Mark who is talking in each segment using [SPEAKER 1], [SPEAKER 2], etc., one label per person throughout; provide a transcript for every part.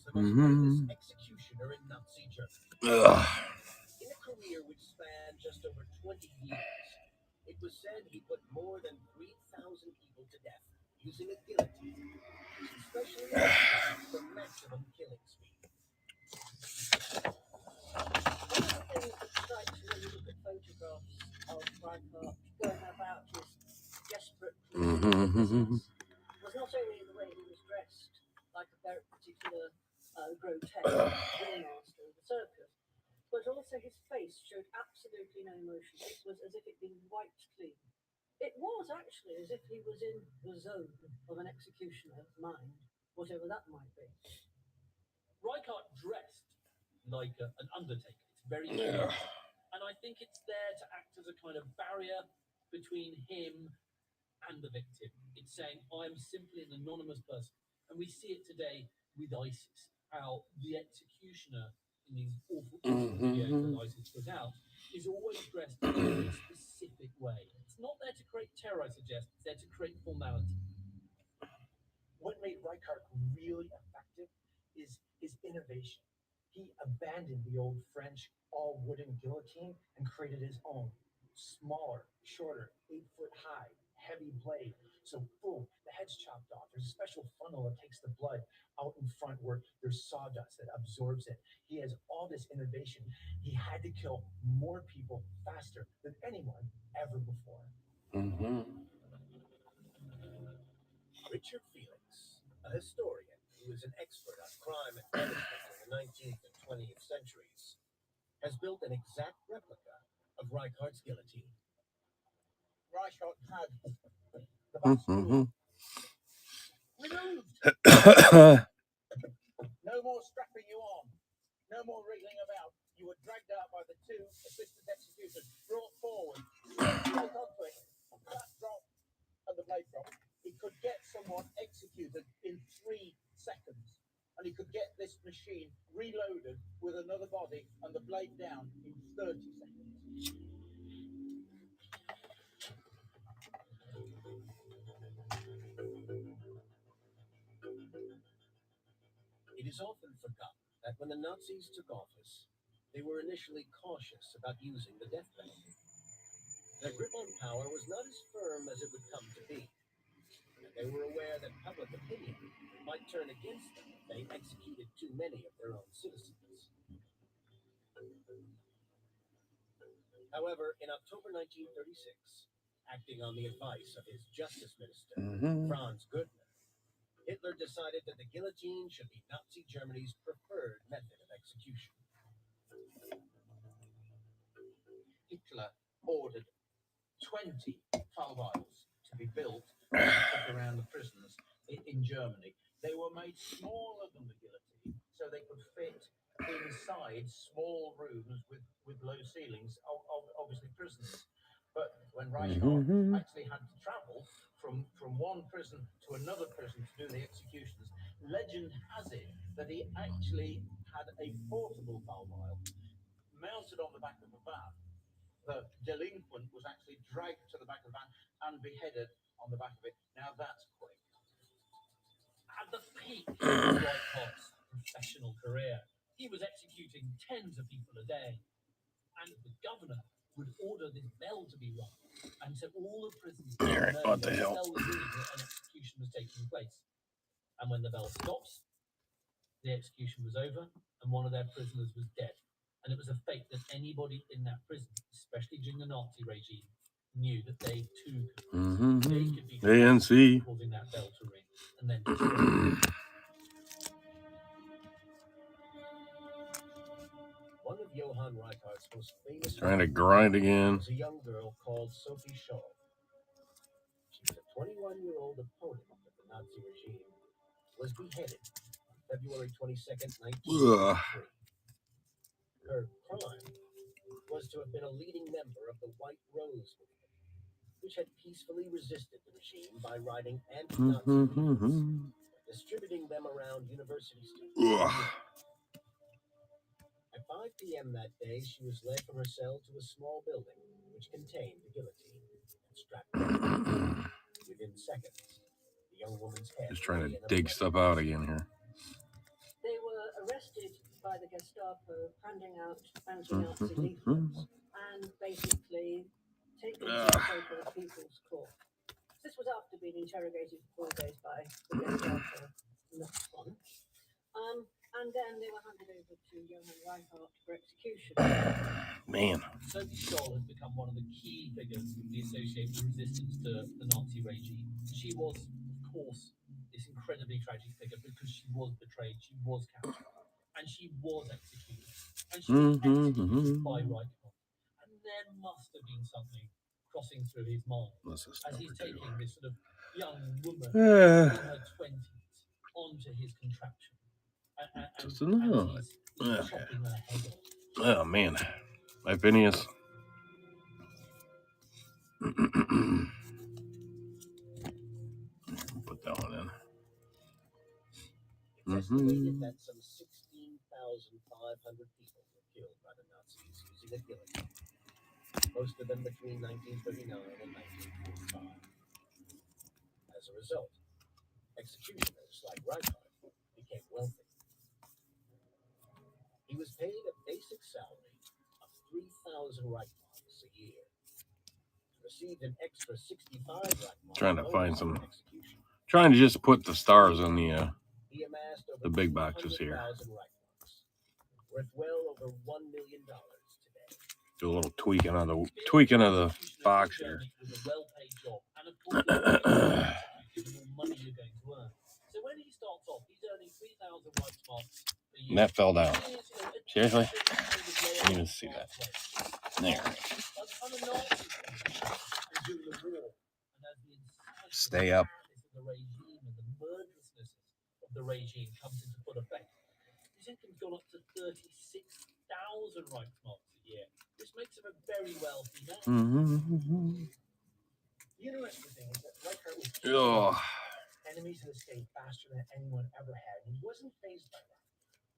[SPEAKER 1] the most famous executioner in Nazi Germany. In a career which spanned just over 20 years, it was said he put more than 3,000 people to death using a guillotine, which is specially designed for maximum killing speed. One of the things that strikes me when you look at photographs of Reichardt going about his desperate was not only the way he was dressed, like a very particular grotesque ringmaster of the circus, but also his face showed absolutely no emotion. It was as if it had been wiped clean. It was actually as if he was in the zone of an executioner's mind, whatever that might be. Reichardt dressed like an undertaker. It's very clear. And I think it's there to act as a kind of barrier between him and the victim. It's saying, I'm simply an anonymous person. And we see it today with ISIS, how the executioner in these awful videos that ISIS put out is always dressed in a very specific way. It's not there to create terror, I suggest. It's there to create formality. What made Reichardt really effective is his innovation. He abandoned the old French all-wooden guillotine and created his own. Smaller, shorter, 8-foot high, heavy blade. So boom, the head's chopped off. There's a special funnel that takes the blood out in front where there's sawdust that absorbs it. He has all this innovation. He had to kill more people faster than anyone ever before. Richard Felix, a historian who is an expert on crime and punishment in the 19th and 20th centuries, has built an exact replica of Reichardt's guillotine. Reichardt had the basket removed. No more strapping you on. No more wriggling about. You were dragged out by the two assistant executors, brought forward, right onto it, that drop, and the blade drop. He could get someone executed in 3 seconds. And he could get this machine reloaded with another body and the blade down in 30 seconds. It is often forgotten that when the Nazis took office, they were initially cautious about using the death penalty. Their grip on power was not as firm as it would come to be. And they were aware that public opinion might turn against them if they executed too many of their own citizens. However, in October 1936, acting on the advice of his justice minister, Franz Goodman, Hitler decided that the guillotine should be Nazi Germany's preferred method of execution. Hitler ordered 20 Fallbeils to be built and put around the prisons in Germany. They were made smaller than the guillotine, so they could fit inside small rooms with low ceilings, obviously prisons. But when Reichardt actually had to travel from one prison to another prison to do the executions, legend has it that he actually had a portable Fallbeil mounted on the back of a van. The delinquent was actually dragged to the back of the van and beheaded on the back of it. Now that's quick. At the peak of Reichardt's professional career, he was executing tens of people a day. And the governor would order this bell to be rung. And so all the prisoners know that the bell was ringing and an execution was taking place. And when the bell stops, the execution was over and one of their prisoners was dead. And it was a fate that anybody in that prison, especially during the Nazi regime, knew that they too could they could be causing that bell to ring and then one of Johann Reichardt's most famous
[SPEAKER 2] trying to grind again
[SPEAKER 1] was a young girl called Sophie Scholl. She was a 21-year-old opponent of the Nazi regime, was beheaded on February 22nd, 1943. Her crime was to have been a leading member of the White Rose movement, which had peacefully resisted the regime by writing anti-Nazi leaflets, distributing them around university students. At 5 p.m. that day, she was led from her cell to a small building which contained the guillotine and strapped her. Within seconds, the young woman's head.
[SPEAKER 2] Just trying to dig stuff out again here.
[SPEAKER 1] They were were arrested by the Gestapo, handing out anti-Nazi leaflets, and basically taken to the so-called People's Court. This was after being interrogated for 4 days by the Gestapo in the fun. And then they were handed over to Johann Reinhardt for execution.
[SPEAKER 2] Man.
[SPEAKER 3] Sophie Scholl has become one of the key figures in the associated resistance to the Nazi regime. She was, of course, this incredibly tragic figure because she was betrayed, she was captured, and she was executed. And she was executed by Reichardt. And there must have been something crossing through his mind as he's taking this sort of young woman in her 20s onto his contraption.
[SPEAKER 2] Just enough.
[SPEAKER 3] And he's chopping her head off.
[SPEAKER 2] Oh, man. My Phineas. Put that one in.
[SPEAKER 4] It's estimated that some 16,500 people were killed by the Nazis using a guillotine. Most of them between 1939 and 1945. As a result, executioners like Reichardt became wealthy. He was paid a basic salary of 3,000 Reichmarks a year. To receive an extra 65 Reichmarks.
[SPEAKER 2] Trying to find some. Trying to just put the stars on the big boxes here.
[SPEAKER 4] Worth well over $1 million today.
[SPEAKER 2] Do a little tweaking of the box here. And that fell down. Seriously? I didn't even see that. There. Stay up.
[SPEAKER 3] The regime comes into full effect. His income's gone up to 36,000 Reichsmarks a year, which makes him a very wealthy man.
[SPEAKER 4] The interesting thing is that Reichardt was killing enemies of the state faster than anyone ever had. He wasn't fazed by that.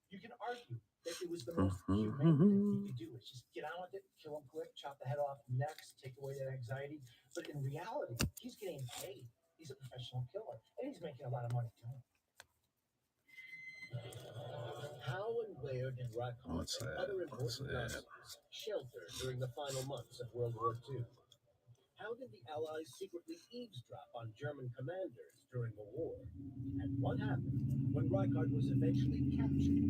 [SPEAKER 4] You can argue that it was the most humane thing he could do. Is just get on with it, kill him quick, chop the head off next, take away that anxiety. But in reality, he's getting paid. He's a professional killer, and he's making a lot of money doing it. How and where did Reichardt and other important Nazis shelter during the final months of World War II? How did the Allies secretly eavesdrop on German commanders during the war? And what happened when Reichardt was eventually captured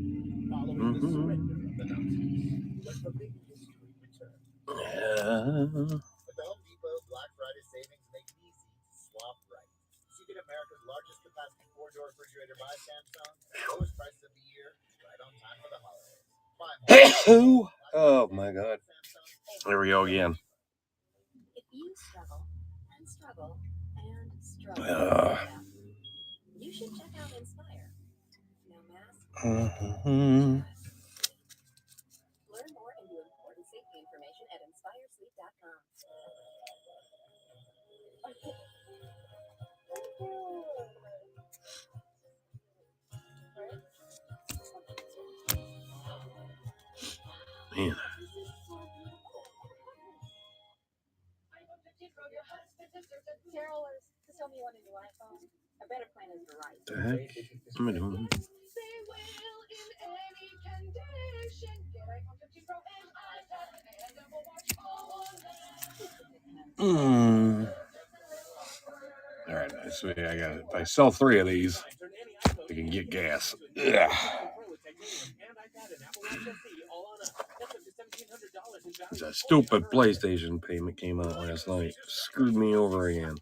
[SPEAKER 4] following the surrender of the Nazis? Let the big history return. With the Home Depot Black Friday savings make it easy to swap right. Secret America's largest capacity 4-door refrigerator by Samsung. Lowest prices of the year, right on time for the holidays.
[SPEAKER 2] Oh my God. There we go again.
[SPEAKER 5] If you struggle and struggle and struggle, you should check out Inspire. No mask. Learn more and view important safety information at inspiresleep.com.
[SPEAKER 2] Man.
[SPEAKER 5] Carol, just tell me you want a new iPhone. A better plan is Verizon.
[SPEAKER 2] The heck am I doing?
[SPEAKER 5] They will in any condition. Get iPhone 15 Pro and iPad and Apple Watch all on that.
[SPEAKER 2] All right, so I got it. If I sell 3 of these, I can get gas. Ugh. That stupid PlayStation payment came out last night. Screwed me over again.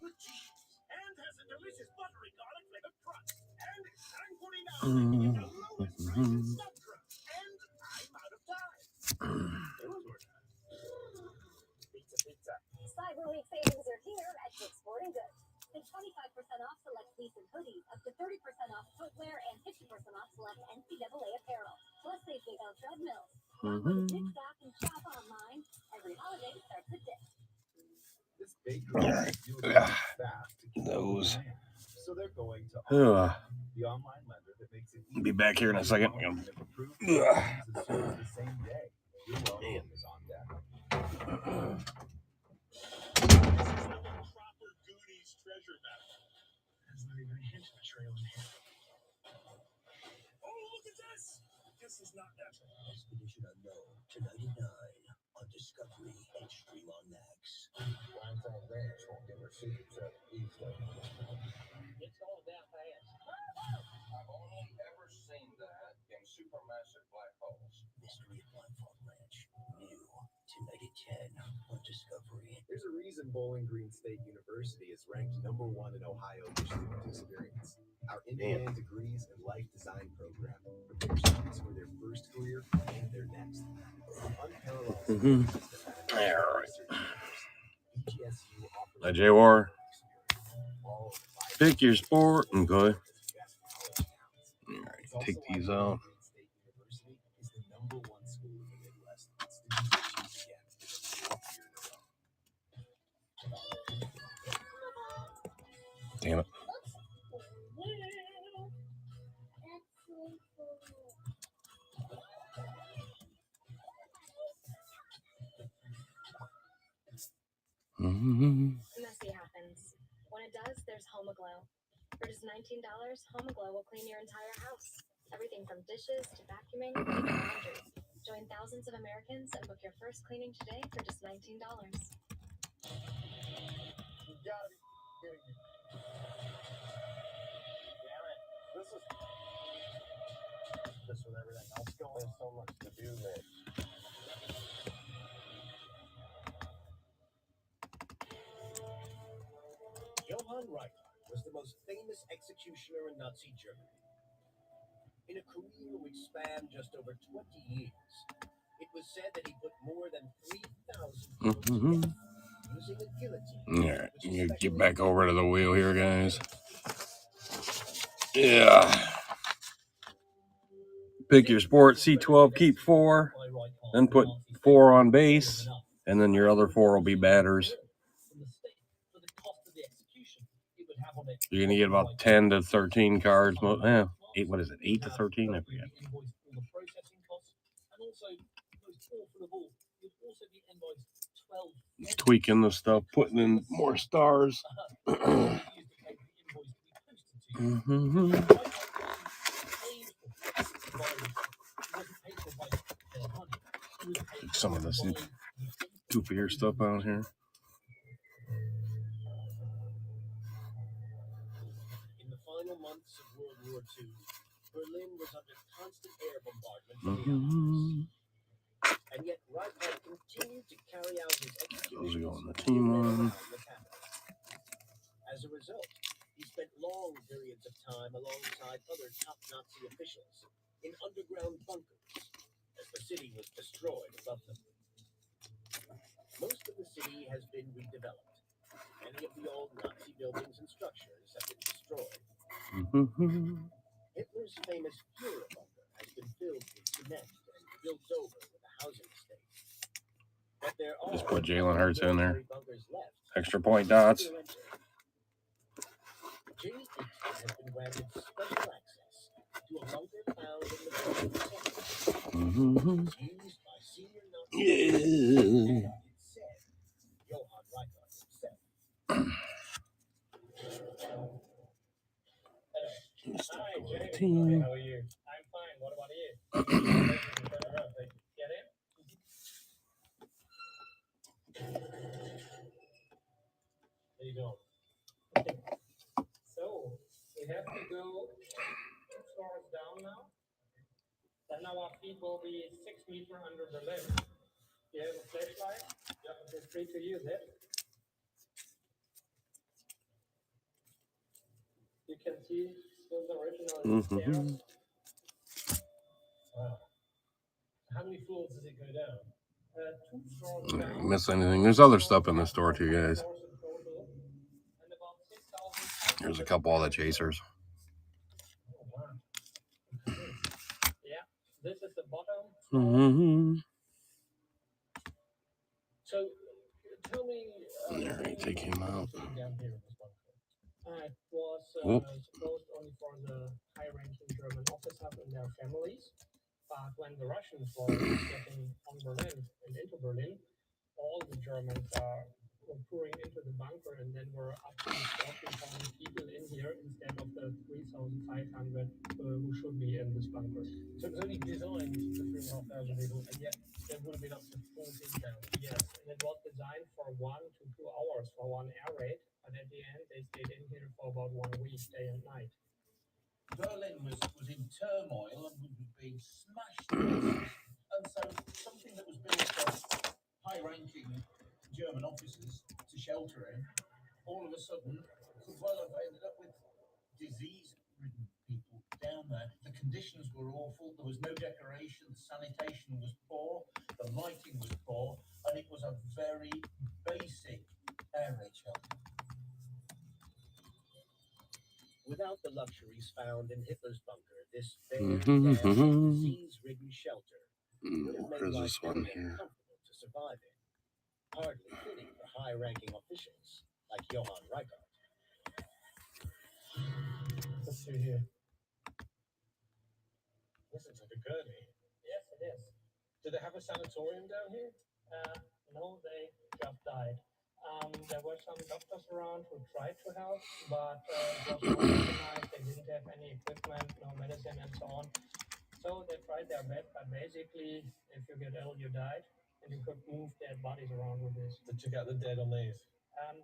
[SPEAKER 5] Cyber Week savings are here at Dick's Sporting Goods. Get 25% off select fleece and hoodies, up to 30% off footwear, and 50% off select NCAA apparel. Plus, save big on treadmills. Download Dick's app and shop online. Every holiday starts with Dick's.
[SPEAKER 4] This bakery is doing fast to keep
[SPEAKER 2] Those.
[SPEAKER 4] So they're going to the online lender that makes it easy.
[SPEAKER 2] Be back here in a second.
[SPEAKER 4] The same day. Your welcome is on deck.
[SPEAKER 6] This is the proper Goonies treasure map. There's not even a hint of a trail in here. Oh, look at this! This is not natural.
[SPEAKER 4] Expedition Unknown tonight at 9 on Discovery and stream on Max. Blindfold Ranch won't give her secrets up easily.
[SPEAKER 3] It's going down fast.
[SPEAKER 7] I've only ever seen that in supermassive black holes.
[SPEAKER 4] Mystery at Blindfold Ranch. New tonight at 10 on Discovery. There's a reason Bowling Green State University is ranked #1 in Ohio for student experience. Our in-demand degrees and life design program prepares students for their first career and their next. Unparalleled.
[SPEAKER 2] Mhm.
[SPEAKER 4] There.
[SPEAKER 2] Hi, J-War. Pick your sport. Okay. All right, take these out. Damn it. Mm-hmm.
[SPEAKER 8] Messy happens. When it does, there's Homaglow. For just $19, Homaglow will clean your entire house. Everything from dishes to vacuuming to even laundry. Join thousands of Americans and book your first cleaning today for just $19.
[SPEAKER 6] You gotta be kidding me. Damn it. This with everything else going, so much to do, man.
[SPEAKER 4] Johann Reinhardt was the most famous executioner in Nazi Germany. In a career which spanned just over 20 years, it was said that he put more than 3,000 people to death using a guillotine.
[SPEAKER 2] All right, you get back over to the wheel here, guys. Yeah. Pick your sport. C12, keep 4. Then put 4 on base. And then your other 4 will be batters. You're going to get about 10 to 13 cards. 8, what is it? 8 to 13? I forget. Tweaking the stuff, putting in more stars. Mm-hmm. Some of this goofier stuff out here.
[SPEAKER 4] In the final months of World War II, Berlin was under constant air bombardment from the Allies. And yet Reinhardt continued to carry out his
[SPEAKER 2] Those are
[SPEAKER 4] executions
[SPEAKER 2] going the team on.
[SPEAKER 4] the capital. As a result, he spent long periods of time alongside other top Nazi officials in underground bunkers as the city was destroyed above them. Most of the city has been redeveloped. Many of the old Nazi buildings and structures have been destroyed.
[SPEAKER 2] Mm-hmm.
[SPEAKER 4] Hitler's famous Führer bunker has been filled with cement and built over with a housing estate. But there are
[SPEAKER 2] Just put Jalen Hurts in there.
[SPEAKER 4] bunkers left.
[SPEAKER 2] Extra point dots.
[SPEAKER 4] Jimmy Eaton has been granted special access to a bunker found in the building center.
[SPEAKER 2] Mm-hmm.
[SPEAKER 4] It's used by senior Nazi
[SPEAKER 2] Yeah.
[SPEAKER 4] and it said Johann Reinhardt himself.
[SPEAKER 3] Hi, Jamie.
[SPEAKER 2] Team.
[SPEAKER 3] How are you? I'm fine. What about you? Get in? There you go. So, we have to go 2 floors down now. Then our feet will be 6 meters under the limb. You have a flashlight? Yep. Feel free to use it. You can see still the original stairs. Wow. How many floors does it go down? 2 floors
[SPEAKER 2] Don't
[SPEAKER 3] down.
[SPEAKER 2] miss anything. There's other stuff in the store too, guys.
[SPEAKER 3] Floors in total, and about 6,000.
[SPEAKER 2] There's a couple of the chasers.
[SPEAKER 3] Oh, wow. Yeah, this is the bottom.
[SPEAKER 2] Mm-hmm.
[SPEAKER 3] So, tell me.
[SPEAKER 2] All right, take him out.
[SPEAKER 3] Down here in this bunker. It was
[SPEAKER 2] Whoop.
[SPEAKER 3] supposed only for the high-ranking German officers and their families. But when the Russians were getting on Berlin and into Berlin, all the Germans were pouring into the bunker, and then were up to 14,000 people in here instead of the 3,500 who should be in
[SPEAKER 4] this bunker. So it was only designed for 3,500 people, and yet there would have been up to 14,000.
[SPEAKER 3] Yes, and it was designed for 1 to 2 hours for 1 air raid, but at the end they stayed in here for about 1 week, day and night.
[SPEAKER 7] Berlin was in turmoil and was being smashed to pieces. And so something that was built for high-ranking German officers to shelter in, all of a sudden could well have ended up with disease-ridden people down there. The conditions were awful. There was no decoration. The sanitation was poor. The lighting was poor. And it was a very basic air raid shelter.
[SPEAKER 4] Without the luxuries found in Hitler's bunker, this
[SPEAKER 2] Mhm,
[SPEAKER 4] bare,
[SPEAKER 2] mhm.
[SPEAKER 4] disease-ridden shelter would have made
[SPEAKER 2] Where's
[SPEAKER 4] life
[SPEAKER 2] this one
[SPEAKER 4] very
[SPEAKER 2] here?
[SPEAKER 4] uncomfortable to survive in. Hardly fitting for high-ranking officials like Johann Reichart.
[SPEAKER 3] Let's see here.
[SPEAKER 4] This looks like a gurney.
[SPEAKER 3] Yes, it is.
[SPEAKER 4] Do they have a sanatorium down here?
[SPEAKER 3] No, they just died. There were some doctors around who tried to help, but it was unorganized. They didn't have any equipment, no medicine, and so on. So they tried their best, but basically, if you get ill, you died, and you could move dead bodies around with this.
[SPEAKER 4] They took out the dead on these.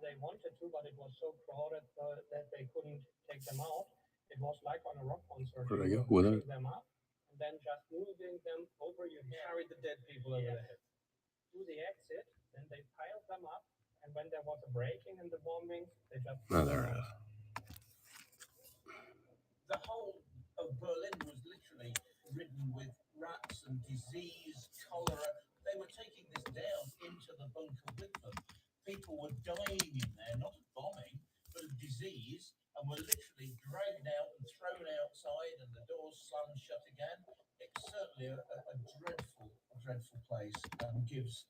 [SPEAKER 3] They wanted to, but it was so crowded that they couldn't take them out. It was like on a rock concert.
[SPEAKER 2] Where'd I
[SPEAKER 3] You
[SPEAKER 2] go
[SPEAKER 3] were
[SPEAKER 2] with it?
[SPEAKER 3] picking them up, and then just moving them over your head
[SPEAKER 4] Carried the dead people over
[SPEAKER 3] Yes.
[SPEAKER 4] their heads.
[SPEAKER 3] to the exit. Then they piled them up, and when there was a breaking in the bombing, they just
[SPEAKER 2] Oh, there it is.
[SPEAKER 7] The whole of Berlin was literally ridden with rats and disease, cholera. They were taking this down into the bunker with them. People were dying in there, not of bombing, but of disease, and were literally dragged out and thrown outside, and the doors slammed shut again. It's certainly a dreadful, dreadful place, and gives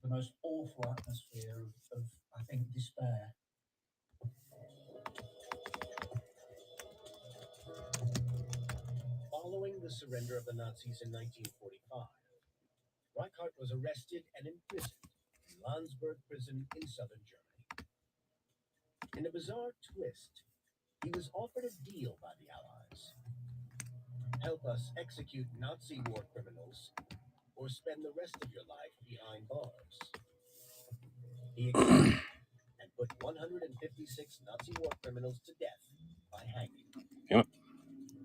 [SPEAKER 7] the most awful atmosphere of I think, despair.
[SPEAKER 4] Following the surrender of the Nazis in 1945, Reichart was arrested and imprisoned in Landsberg prison in southern Germany. In a bizarre twist, he was offered a deal by the Allies. Help us execute Nazi war criminals, or spend the rest of your life behind bars. He accepted and put 156 Nazi war criminals to death by hanging.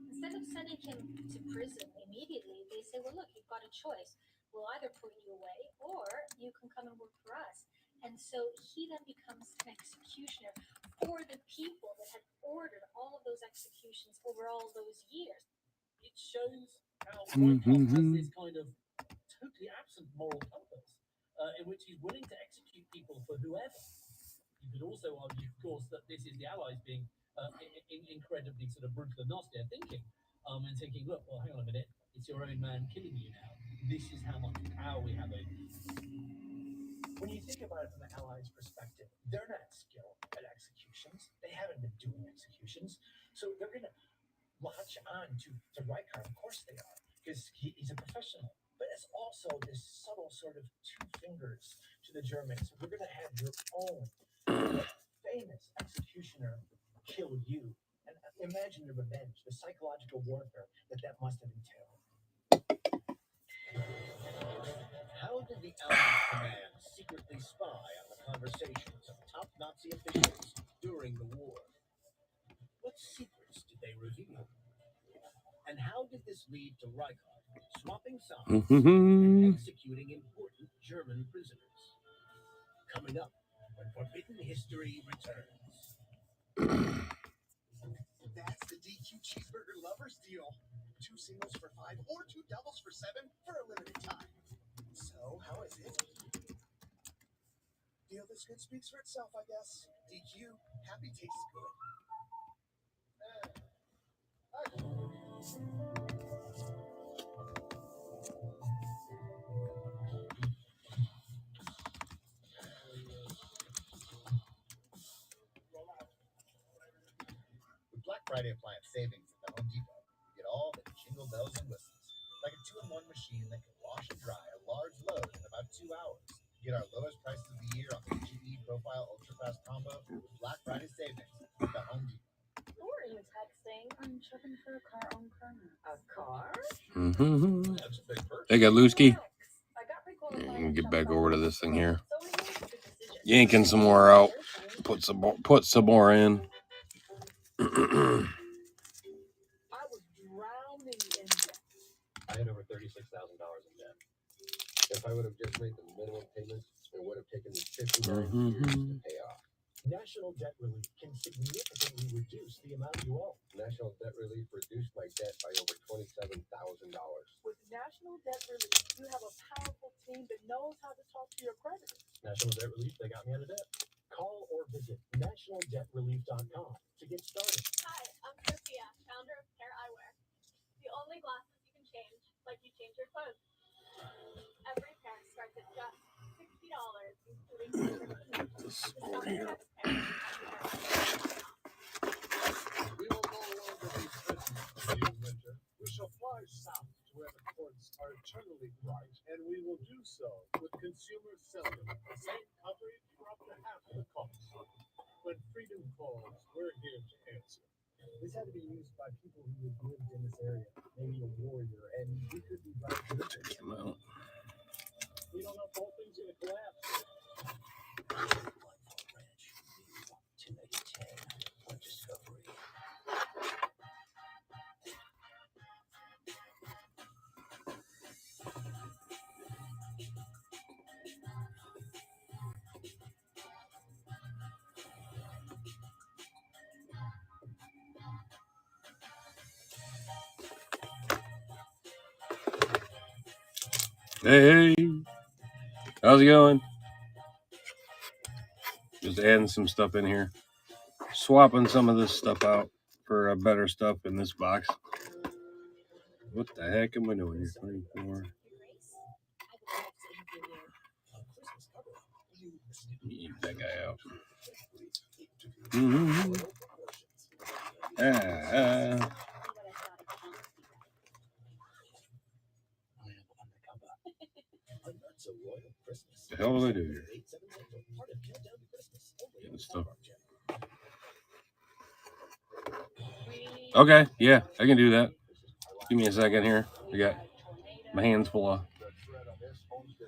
[SPEAKER 8] Instead of sending him to prison immediately, they say, well, look, you've got a choice. We'll either put you away or you can come and work for us. And so he then becomes an executioner for the people that had ordered all of those executions over all those years.
[SPEAKER 3] It shows how Reichart has this kind of totally absent moral compass, in which he's willing to execute people for whoever. You could also argue, of course, that this is the Allies being incredibly sort of brutal and nasty at thinking, and thinking, look, well, hang on a minute, it's your own man killing you now. This is how much power we have over you.
[SPEAKER 9] When you think about it from the Allies' perspective, they're not skilled at executions. They haven't been doing executions. So they're going to latch on to Reichart. Of course they are, because he's a professional. But it's also this subtle sort of two fingers to the Germans. We're going to have your own famous executioner kill you. And imagine the revenge, the psychological warfare that must have entailed.
[SPEAKER 4] How did the Allied command secretly spy on the conversations of top Nazi officials during the war? What secrets did they reveal? And how did this lead to Reichart swapping sides and executing important German prisoners? Coming up when Forbidden History returns.
[SPEAKER 10] That's the DQ Cheeseburger Lovers Deal. 2 singles for $5 or 2 doubles for $7 for a limited time. So, how is it? Deal this good speaks for itself, I guess. DQ, happy tastes good.
[SPEAKER 11] With Black Friday appliance savings at the Home Depot, you get all the jingle bells and whistles, like a 2-in-1 machine that can wash and dry a large load in about 2 hours. Get our lowest prices of the year on the GE Profile Ultra Fast Combo with Black Friday savings at the Home Depot.
[SPEAKER 8] Who are you texting? saying? I'm shopping for a car on Chrono.
[SPEAKER 1] A car?
[SPEAKER 2] Mm-hmm.
[SPEAKER 4] That's a big purchase.
[SPEAKER 2] Hey, got Lusky.
[SPEAKER 8] I got requalified
[SPEAKER 2] Let me
[SPEAKER 8] on
[SPEAKER 2] get back
[SPEAKER 8] Shopify.
[SPEAKER 2] over to this thing here.
[SPEAKER 8] So many ways to make decisions.
[SPEAKER 2] Yanking some more out. Put some more in.
[SPEAKER 9] I was drowning in debt.
[SPEAKER 4] I had over $36,000 in debt. If I would have just made the minimum payments, it would have taken me 59 years to pay off.
[SPEAKER 9] National Debt Relief can significantly reduce the amount you owe.
[SPEAKER 4] National Debt Relief reduced my debt by over $27,000.
[SPEAKER 9] With National Debt Relief, you have a powerful team that knows how to talk to your creditors.
[SPEAKER 4] National Debt Relief, they got me out of debt.
[SPEAKER 9] Call or visit nationaldebtrelief.com to get started.
[SPEAKER 8] Hi, I'm Sophia, founder of Care Eyewear. The only glasses you can change like you change your clothes. Every pair starts at just $60, including
[SPEAKER 2] Sport here.
[SPEAKER 10] We will no longer be prisoners of the winter. We shall fly south to where the ports are eternally bright, and we will do so with consumer cellular, the same coverage for up to half the cost. When freedom calls, we're here to answer.
[SPEAKER 9] This had to be used by people who have lived in this area, maybe a warrior, and we could be right with it.
[SPEAKER 2] Come out.
[SPEAKER 9] We don't know if the whole thing's going to collapse.
[SPEAKER 2] Hey, how's it going? Just adding some stuff in here. Swapping some of this stuff out for better stuff in this box. What the heck am I doing here? 24. Eat that guy out. Mm-hmm. The hell did I do here? Getting stuff. Okay, yeah, I can do that. Give me a second here. I got my hands full of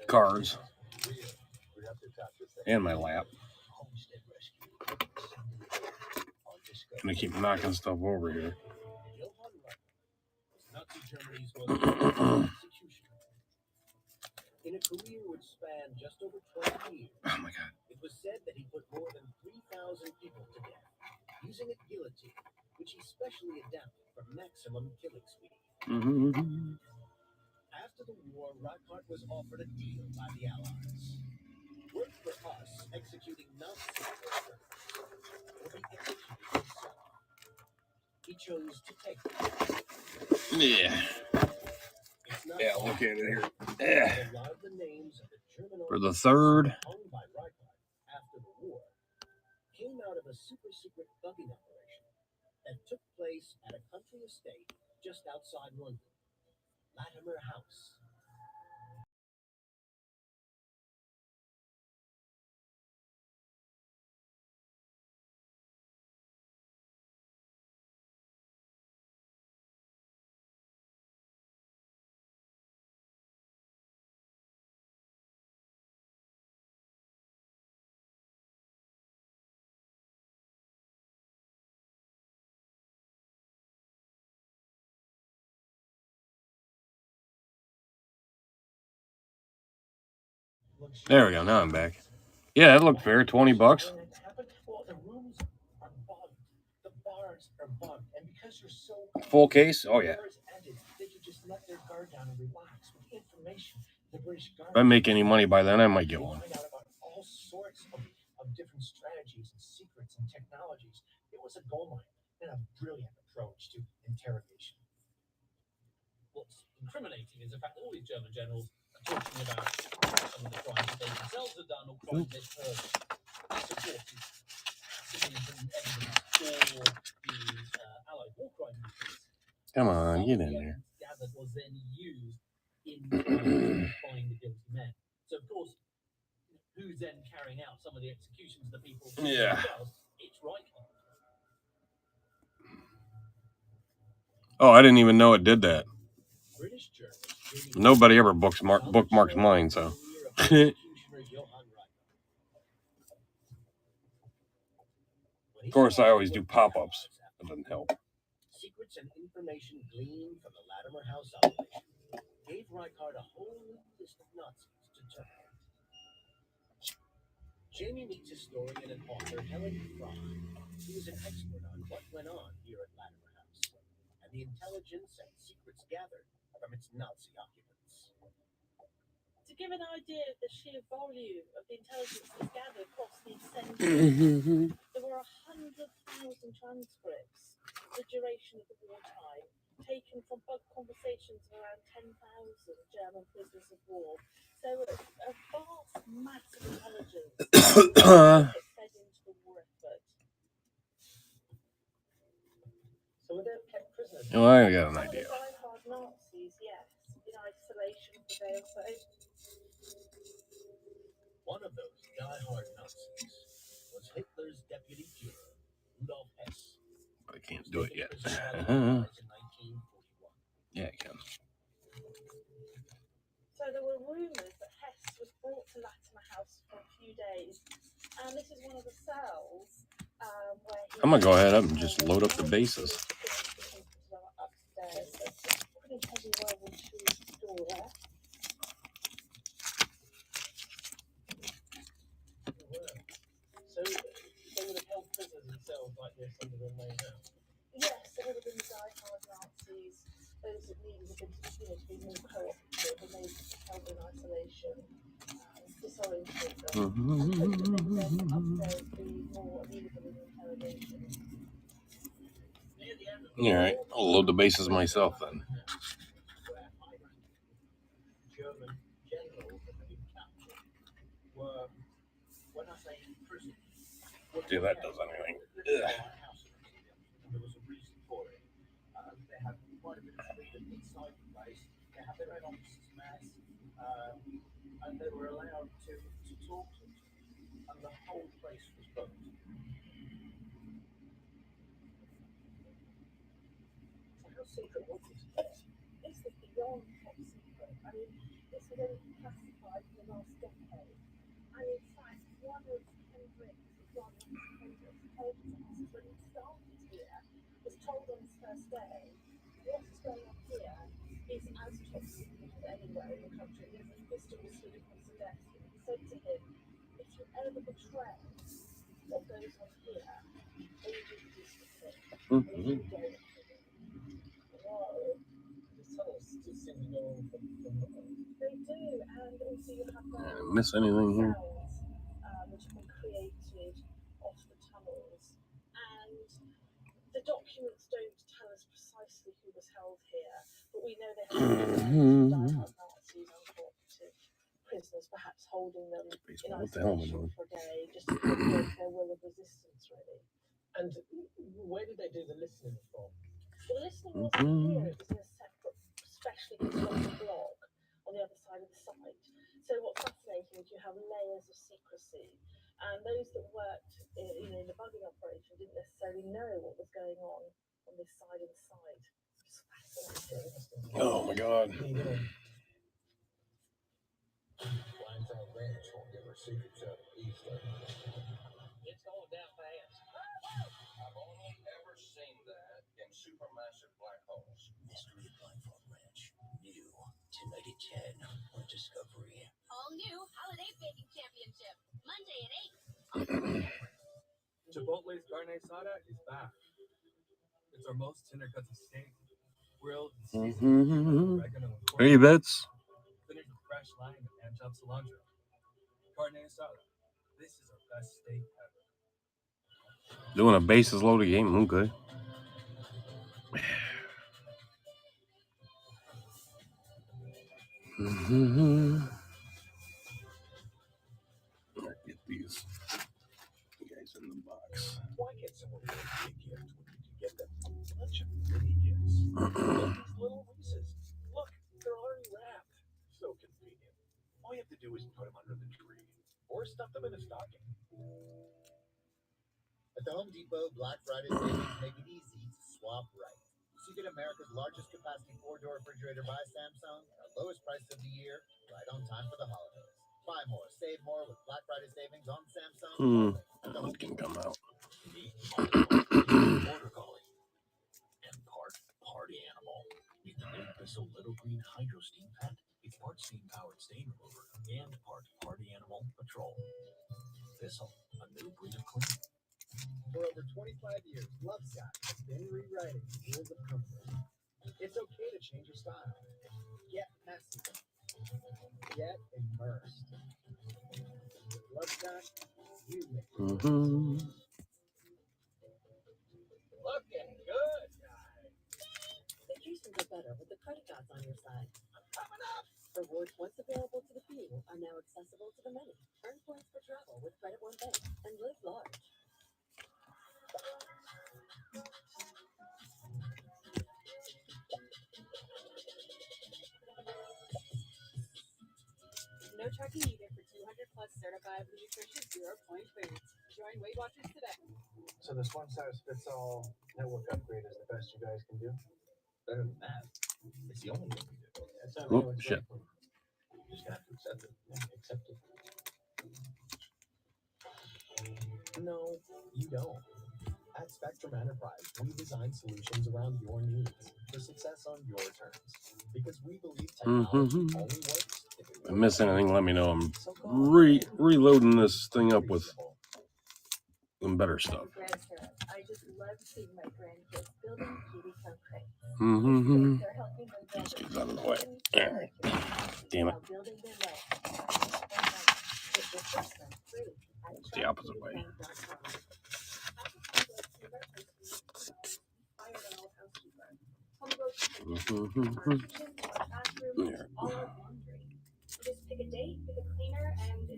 [SPEAKER 2] cards and my lap. I'm gonna keep knocking stuff over here.
[SPEAKER 4] In a career which spanned just over 20 years,
[SPEAKER 2] Oh my God.
[SPEAKER 4] it was said that he put more than 3,000 people to death using a guillotine, which he specially adapted for maximum killing speed.
[SPEAKER 2] Mm-hmm.
[SPEAKER 4] After the war, Reinhardt was offered a deal by the Allies. Work for us executing Nazi workers, or be executed himself. He chose to take it.
[SPEAKER 2] Yeah.
[SPEAKER 4] It's not
[SPEAKER 2] Yeah, look at it here.
[SPEAKER 4] a
[SPEAKER 2] Yeah.
[SPEAKER 4] lot of the names of the German
[SPEAKER 2] For the third.
[SPEAKER 4] owned by Reinhardt after the war came out of a super secret bugging operation that took place at a country estate just outside London, Latimer House.
[SPEAKER 2] There we go. Now I'm back. Yeah, that looked fair. $20.
[SPEAKER 9] Well, the rooms are bugged. The bars are bugged. And because you're so
[SPEAKER 2] Full case? Oh, yeah.
[SPEAKER 9] they could just let their guard down and relax with the information the British
[SPEAKER 2] If I make any money by then, I might get one.
[SPEAKER 9] Find out about all sorts of different strategies and secrets and technologies. It was a gold mine and a brilliant approach to interrogation.
[SPEAKER 3] What's incriminating is the fact that all these German generals are talking about some of the crimes that they themselves have done or crimes they've heard supported civilians and evidence for the Allied war crime movements.
[SPEAKER 2] Come on, get in there.
[SPEAKER 3] Gathered was then used in finding the guilty men. So of course, who's then carrying out some of the executions of the people?
[SPEAKER 2] Yeah.
[SPEAKER 3] Themselves? It's Reichelt.
[SPEAKER 2] Oh, I didn't even know it did that.
[SPEAKER 4] British journalist Jamie
[SPEAKER 2] Nobody ever bookmarks mine, so. Of course, I always do pop-ups. That doesn't help.
[SPEAKER 4] Secrets and information gleaned from the Latimer House operation gave Reichardt a whole new list of Nazis to terminate. Jamie meets historian and author Helen Fry, who is an expert on what went on here at Latimer House and the intelligence and secrets gathered from its Nazi occupants.
[SPEAKER 1] To give an idea of the sheer volume of the intelligence that's gathered across these centuries, there were 100,000 transcripts for the duration of the wartime, taken from bug conversations of around 10,000 German prisoners of war. So a vast mass of intelligence fed into the war effort.
[SPEAKER 4] So were there kept prisoners?
[SPEAKER 2] Oh, I got an
[SPEAKER 1] Some of
[SPEAKER 2] idea.
[SPEAKER 1] the die-hard Nazis, yes, in isolation for day or so.
[SPEAKER 4] One of those die-hard Nazis was Hitler's deputy Führer, Rudolf Hess.
[SPEAKER 2] But I can't do it yet.
[SPEAKER 4] In 1941.
[SPEAKER 2] Yeah, I can.
[SPEAKER 1] So there were rumours that Hess was brought to Latimer House for a few days, and this is one of the cells where he...
[SPEAKER 2] I'm gonna go ahead and just load up the bases.
[SPEAKER 1] Upstairs, so pretty heavy World War II store there.
[SPEAKER 4] So they would have held prisoners in cells like this under their main house.
[SPEAKER 1] Yes, there would have been die-hard Nazis, those that needed a bit to be more cooperative and they held in isolation, disoriented them, and then upstairs be more amenable in interrogation.
[SPEAKER 2] Alright, I'll load the bases myself then.
[SPEAKER 4] German generals that had been captured were, when I say in prison,
[SPEAKER 2] See if that does anything.
[SPEAKER 4] there was a reason for it. They had quite a bit of freedom inside the place. They had their own officers' mess, and they were allowed to talk to each other. And the whole place was booked. So how secret was this place?
[SPEAKER 1] This was beyond top secret. I mean, this was only classified in the last decade. And in fact, one of Hendricks' intelligence officers, when he started here, was told on his first day, what is going on here is as top secret as anywhere in the country. There's a pistol was stood across the desk, and he said to him, if you ever betray what goes on here, then you do this thing. And if you don't, they do, and also you have
[SPEAKER 2] Miss anything here?
[SPEAKER 1] which have been created off the tunnels, and the documents don't tell us precisely who was held here, but we know they have die-hard Nazis, uncooperative prisoners, perhaps holding them in
[SPEAKER 2] What the hell am I
[SPEAKER 1] isolation
[SPEAKER 2] doing?
[SPEAKER 1] for a day, just to provoke their will of resistance, really.
[SPEAKER 4] And where did they do the listening from?
[SPEAKER 1] Well, the listening wasn't here, it was in a separate, specially constructed block on the other side of the site. So what's fascinating is you have layers of secrecy, and those that worked in the bugging operation didn't necessarily know what was going on this side of the site. It's fascinating.
[SPEAKER 2] Oh my god.
[SPEAKER 7] It's going down fast. I've only ever seen that in supermassive black holes.
[SPEAKER 4] Mystery Blindfold Ranch. New tonight at 10 on Discovery.
[SPEAKER 5] All new Holiday Baking Championship, Monday at 8.
[SPEAKER 12] Chipotle's carne asada is back. It's our most tender cuts of steak, grilled and seasoned with oregano and
[SPEAKER 2] Hey, Bets.
[SPEAKER 12] finished with fresh lime and hand-chopped cilantro. Carne asada. This is our best steak ever.
[SPEAKER 2] Doing a bases loaded game. Okay. Get these guys in the box.
[SPEAKER 4] Why get someone a big gift when you can get them a bunch of mini gifts? These little Reese's. Look, they're already wrapped. So convenient. All you have to do is put them under the tree or stuff them in a stocking.
[SPEAKER 11] At the Home Depot, Black Friday savings make it easy to swap right. you get America's largest capacity 4-door refrigerator by Samsung at our lowest price of the year, right on time for the holidays. Buy more, save more with Black Friday savings on Samsung.
[SPEAKER 2] It can come out.
[SPEAKER 4] Border Collie and part party animal. Meet the new Bissell Little Green Hydro Steam Pet. It's part steam-powered stain remover and part party animal patrol. Bissell, a new breed of clean.
[SPEAKER 13] For over 25 years, Lovesac has been rewriting the rules of comfort. It's okay to change your style. Get messy. Get immersed. With Lovesac, you make it.
[SPEAKER 4] Looking good, guys.
[SPEAKER 1] Vacations are better with the credit cards on your side. Rewards once available to the few are now accessible to the many. Earn points for travel with Credit One Bank and live large.
[SPEAKER 14] No tracking needed for 200 plus certified nutritious 0-point foods. Join Weight Watchers today.
[SPEAKER 13] So this one-size-fits-all network upgrade is the best you guys can do?
[SPEAKER 4] Better than that. It's the only thing we do.
[SPEAKER 13] That's not
[SPEAKER 2] Oh,
[SPEAKER 13] really what's
[SPEAKER 2] shit.
[SPEAKER 13] right for you.
[SPEAKER 4] You just have to accept it.
[SPEAKER 13] Yeah, accept it. No, you don't. At Spectrum Enterprise, we design solutions around your needs for success on your terms. Because we believe technology only works if it
[SPEAKER 2] If I miss anything, let me know. I'm reloading this thing up with some better stuff.
[SPEAKER 14] I just love seeing my grandkids building cutie concrete.
[SPEAKER 2] These
[SPEAKER 14] They're helping them build
[SPEAKER 2] guys out of the way. There. Damn it.
[SPEAKER 14] while building their life.
[SPEAKER 2] It's the opposite way. There.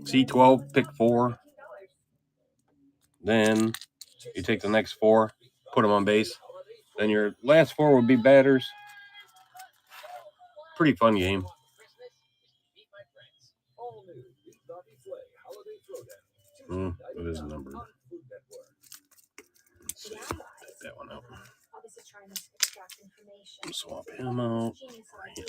[SPEAKER 2] C12, pick 4. Then you take the next 4, put them on base. Then your last 4 would be batters. Pretty fun game.
[SPEAKER 10] All new Beef Doggy Flay Holiday Throwdown.
[SPEAKER 2] It is numbered. Let's see. Take that one out.
[SPEAKER 8] Obviously trying to extract information.
[SPEAKER 2] Swap him out.
[SPEAKER 8] Genius idea.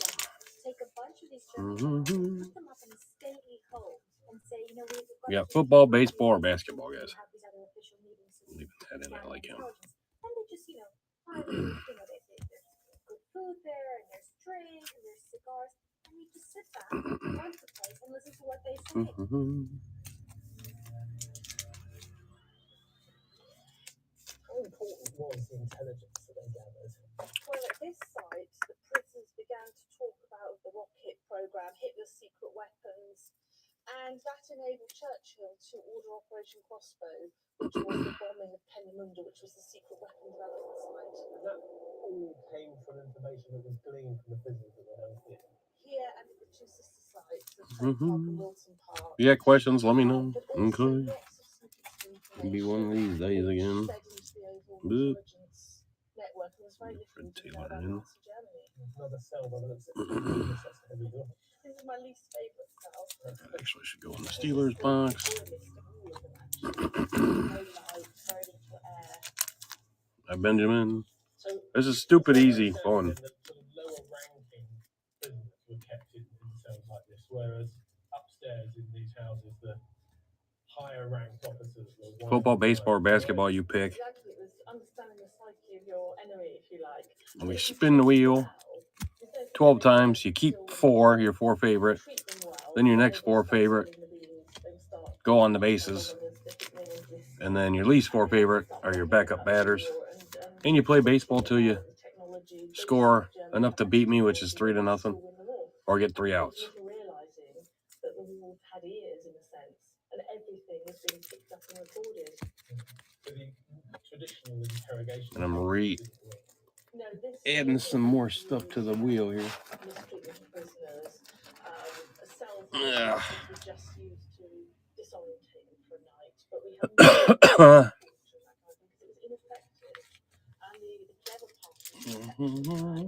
[SPEAKER 8] Take a bunch of these journals, put them up in a stately home, and say, you know, we've got
[SPEAKER 2] We got football, baseball, or basketball, guys.
[SPEAKER 8] have these other official meetings.
[SPEAKER 2] Leave that in. I like him.
[SPEAKER 8] And they just, you know, there's good food there, and there's drink, and there's cigars, and you just sit back, run the place, and listen to what they say.
[SPEAKER 13] How important was the intelligence that they gathered?
[SPEAKER 14] Well, at this site, the prisoners began to talk about the rocket program, Hitler's secret weapons, and that enabled Churchill to order Operation Crossbow, which was the bombing of Peenemünde, which was the secret weapon development site.
[SPEAKER 13] That all came from information that was gleaned from the prisons that were held here.
[SPEAKER 14] Here at the two sister sites of Trent Park and Wilson Park.
[SPEAKER 2] If you got questions, let me know. Okay. Maybe one of these days again. Boop.
[SPEAKER 14] Network was very
[SPEAKER 2] Fred
[SPEAKER 14] different
[SPEAKER 2] Taylor
[SPEAKER 14] about
[SPEAKER 2] in.
[SPEAKER 14] Nazi Germany.
[SPEAKER 13] Another cell by the looks of it. That's a heavy door.
[SPEAKER 14] This is my least favorite cell.
[SPEAKER 2] That actually should go in the Steelers box. Hi, Benjamin. This is stupid easy fun.
[SPEAKER 13] The lower ranking prisoners were kept in cells like this, whereas upstairs in these houses, the higher ranked officers were
[SPEAKER 2] Football, baseball, or basketball, you pick.
[SPEAKER 14] Exactly, it was understanding the psyche of your enemy, if you like.
[SPEAKER 2] And we spin the wheel 12 times. You keep 4, your 4 favorite. Then your next 4 favorite go on the bases. And then your least 4 favorite are your backup batters. And you play baseball till you score enough to beat me, which is 3-0, or get 3 outs.
[SPEAKER 14] That the walls had ears in a sense, and everything was being picked up and recorded.
[SPEAKER 13] Traditional interrogation.
[SPEAKER 2] And I'm adding some more stuff to the wheel here.
[SPEAKER 14] Mistreatment of prisoners, cells
[SPEAKER 2] Yeah.
[SPEAKER 14] were just used to disorientate them for a night, but we have it was ineffective. And the clever part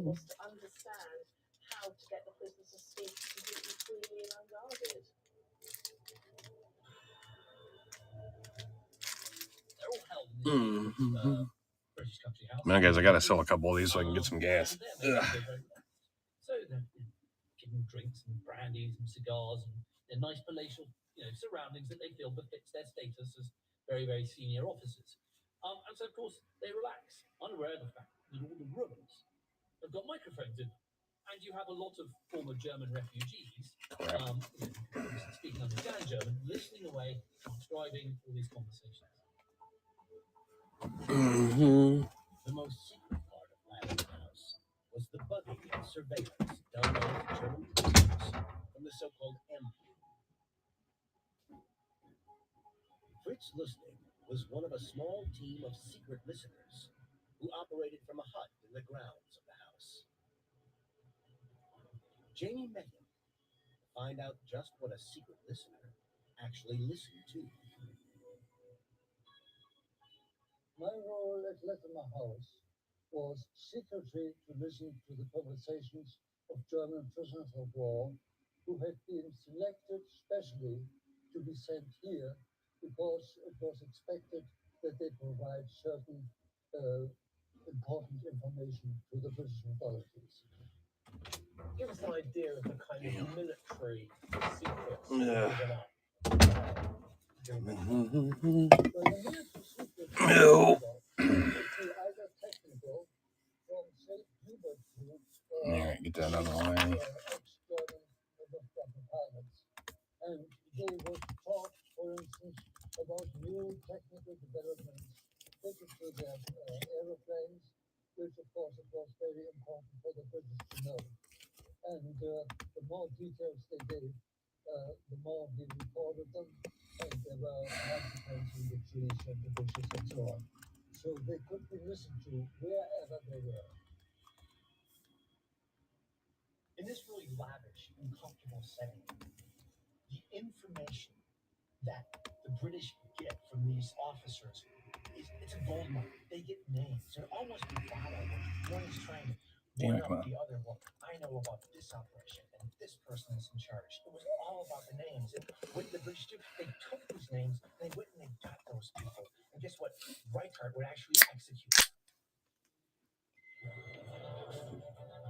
[SPEAKER 14] was to understand how to get the prisoners to speak completely freely and unguarded.
[SPEAKER 3] They're all held in this British country
[SPEAKER 2] Man, guys, I gotta sell a couple of these so I can get some gas. Ugh.
[SPEAKER 3] So they're giving drinks and brandies and cigars and they're nice palatial, surroundings that they feel befits their status as very, very senior officers. And so, of course, they relax, unaware of the fact that all the rooms have got microphones in them. And you have a lot of former German refugees, speaking understanding German, listening away, transcribing all these conversations.
[SPEAKER 4] The most secret part of Lad's house was the bugging and surveillance done by the German prisoners from the so-called M. Fritz Lustig was one of a small team of secret listeners who operated from a hut in the grounds of the house. Jamie met him to find out just what a secret listener actually listened to.
[SPEAKER 15] My role at Latimer House was secretly to listen to the conversations of German prisoners of war who had been selected specially to be sent here because it was expected that they provide certain important information to the British authorities.
[SPEAKER 9] Give us an idea of the kind of military secrets.
[SPEAKER 2] Yeah.
[SPEAKER 15] No.
[SPEAKER 2] Alright, get that out of the way.
[SPEAKER 15] And they would talk, for instance, about new technical developments fitted to their aeroplanes, which of course it was very important for the British to know. And the more details they gave, the more we recorded them, and there were consequences in the trees and the bushes and so on. So they could be listened to wherever they were.
[SPEAKER 9] In this really lavish and comfortable setting, the information that the British get from these officers it's a gold mine. They get names. They're almost bravado. One is trying to one up the other. Well, I know about this operation and this person is in charge. It was all about the names. And what did the British do? They took these names, they went and they got those people. And guess what? Reichardt would actually execute them.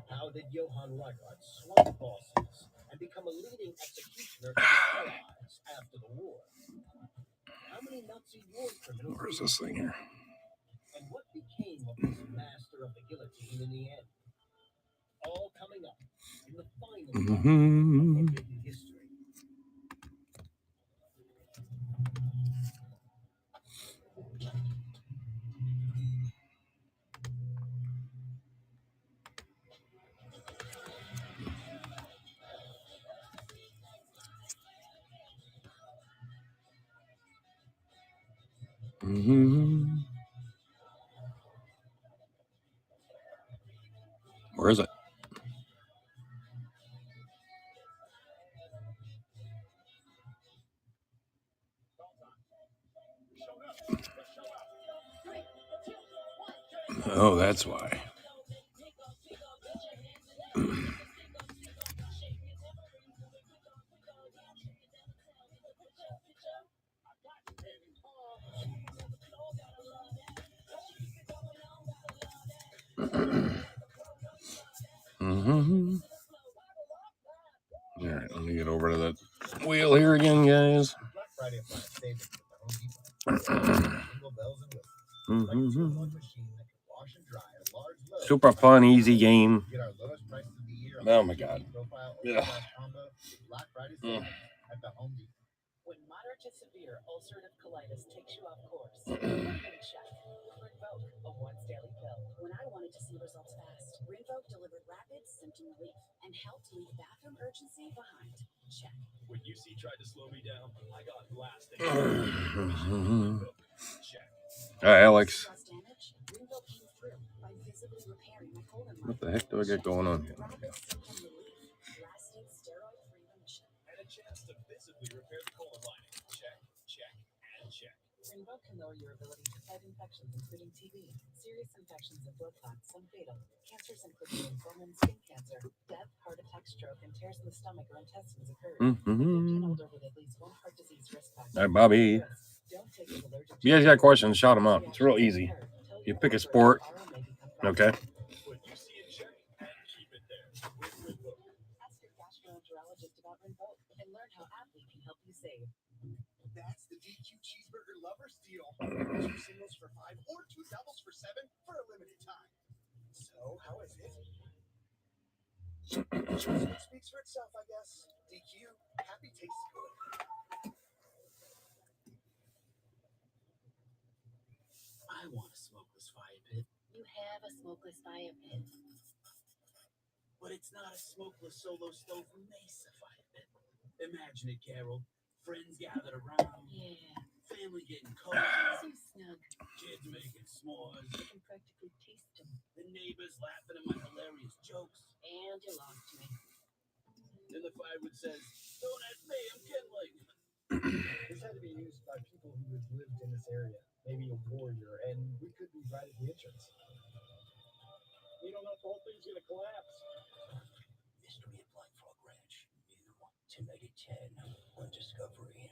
[SPEAKER 4] How did Johann Reichardt swap bosses and become a leading executioner of the Allies after the war? How many Nazi war criminals?
[SPEAKER 2] Where's this thing here?
[SPEAKER 4] And what became of this master of the guillotine in the end? All coming up in the final part of Forbidden History.
[SPEAKER 2] Where is it? Oh, that's why. All right, let me get over to that wheel here again, guys.
[SPEAKER 11] Black Friday flash savings at the Home Depot. Jingle bells and whistles. Like a 2-in-1 machine that can wash and dry a large load.
[SPEAKER 2] Super fun, easy game.
[SPEAKER 11] Get our lowest prices of the year.
[SPEAKER 2] Oh my God.
[SPEAKER 11] Profile
[SPEAKER 2] Yeah.
[SPEAKER 11] combo. Black Friday savings at the Home Depot.
[SPEAKER 14] When moderate to severe ulcerative colitis takes you off course, check. Rinvoq, a once daily pill.
[SPEAKER 16] When I wanted to see results fast, Rinvoq delivered rapid symptom relief and helped leave bathroom urgency behind. Check.
[SPEAKER 6] When UC tried to slow me down, I got blasted. Check.
[SPEAKER 2] Hi, Alex.
[SPEAKER 16] Damage, Rinvoq came through by visibly repairing my colon.
[SPEAKER 2] What the heck do I got going on here?
[SPEAKER 16] Rapid symptom relief, lasting steroid-free remission.
[SPEAKER 6] And a chance to visibly repair the colon lining. Check, check, and check.
[SPEAKER 14] Rinvoq can lower your ability to fight infections, including TB, serious infections and blood clots, some fatal, cancers including lymphoma and skin cancer, death, heart attack, stroke, and tears in the stomach or intestines occurred. If you're older with at least one heart disease risk factor.
[SPEAKER 2] Hi, Bobby.
[SPEAKER 14] Don't take it allergic.
[SPEAKER 2] If you guys got questions, shout them out. It's real easy. You pick a sport, Okay.
[SPEAKER 6] What you see in check and keep it there with Rinvoq.
[SPEAKER 16] Ask your gastroenterologist about Rinvoq and learn how Aptly can help you save.
[SPEAKER 11] That's the DQ Cheeseburger Lovers Deal. 2 singles for $5 or 2 doubles for $7 for a limited time. So, how is it? It speaks for itself, I guess. DQ, happy tastes good.
[SPEAKER 7] I want a smokeless fire pit,
[SPEAKER 16] You have a smokeless fire pit.
[SPEAKER 7] but it's not a smokeless solo stove Mesa fire pit. Imagine it, Carol. Friends gathered around,
[SPEAKER 16] Yeah,
[SPEAKER 7] family getting cozy,
[SPEAKER 16] so snug.
[SPEAKER 7] kids making s'mores,
[SPEAKER 16] You can practically taste them.
[SPEAKER 7] the neighbors laughing at my hilarious jokes.
[SPEAKER 16] And you lost me.
[SPEAKER 7] Then the firewood says, "Don't ask me, I'm kindling."
[SPEAKER 13] This had to be used by people who had lived in this area, maybe a warrior, and we could be right at the entrance.
[SPEAKER 10] We don't know if the whole thing's gonna collapse.
[SPEAKER 7] Mystery at Black Frog Ranch. New 108010 on Discovery.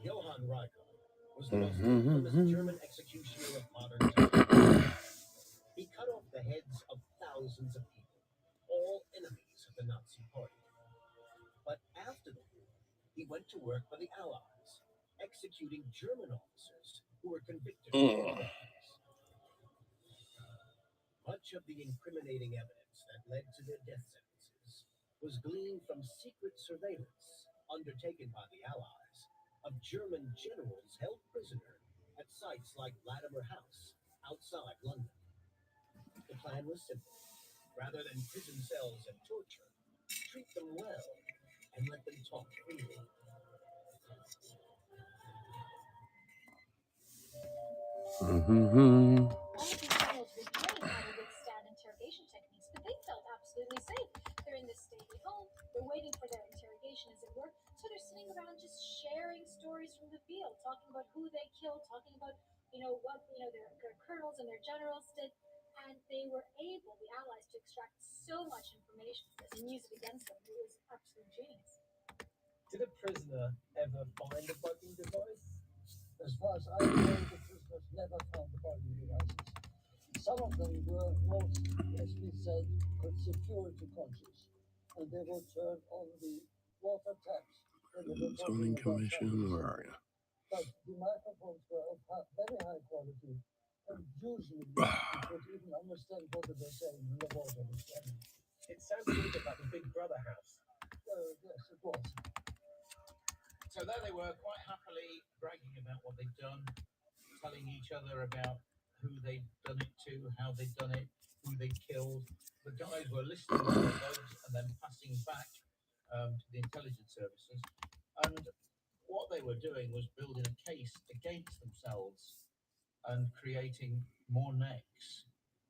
[SPEAKER 4] Johann Reichert was the most infamous German executioner of modern times. He cut off the heads of thousands of people, all enemies of the Nazi Party. But after the war, he went to work for the Allies, executing German officers who were convicted of war crimes. Much of the incriminating evidence that led to their death sentences was gleaned from secret surveillance undertaken by the Allies of German generals held prisoner at sites like Latimer House outside London. The plan was simple. Rather than prison cells and torture, treat them well and let them talk freely.
[SPEAKER 8] All of these generals were trained how to withstand interrogation techniques, but they felt absolutely safe. They're in this stately home. They're waiting for their interrogation, as it were. So they're sitting around just sharing stories from the field, talking about who they killed, talking about, what, their colonels and their generals did. And they were able, the Allies, to extract so much information from this and use it against them. It was absolute genius.
[SPEAKER 13] Did a prisoner ever find a bugging device?
[SPEAKER 15] As far as I know, the prisoners never found the bugging devices. Some of them were not, as we said, security conscious, and they would turn on the water taps when they were
[SPEAKER 2] Zoning
[SPEAKER 15] talking about
[SPEAKER 2] Commission,
[SPEAKER 15] something.
[SPEAKER 2] where are you?
[SPEAKER 15] But the microphones were of very high quality, and usually you could even understand what they were saying when the water was running.
[SPEAKER 4] It sounds a little bit like the Big Brother house.
[SPEAKER 15] Yes, it was.
[SPEAKER 7] So there they were, quite happily bragging about what they'd done, telling each other about who they'd done it to, how they'd done it, who they'd killed. The guys were listening to those and then passing back to the intelligence services. And what they were doing was building a case against themselves and creating more necks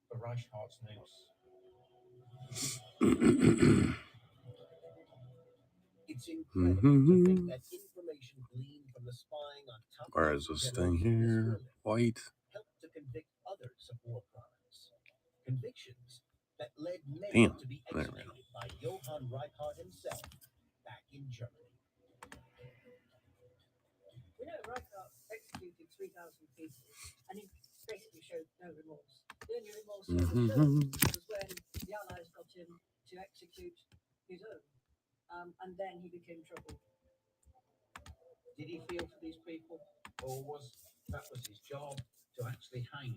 [SPEAKER 7] for Reichhardt's noose.
[SPEAKER 4] It's incredible to think that information gleaned from the spying on top
[SPEAKER 2] Where is this thing here? White.
[SPEAKER 4] helped to convict others of war crimes. Convictions that led many
[SPEAKER 2] Damn.
[SPEAKER 4] to be
[SPEAKER 2] There we
[SPEAKER 4] executed by Johann Reichard himself back in Germany.
[SPEAKER 1] We know Reichert executed 3,000 people, and he basically showed no remorse. The only remorse he ever showed was when the Allies got him to execute his own, and then he became trouble.
[SPEAKER 7] Did he feel for these people, or was his job to actually hang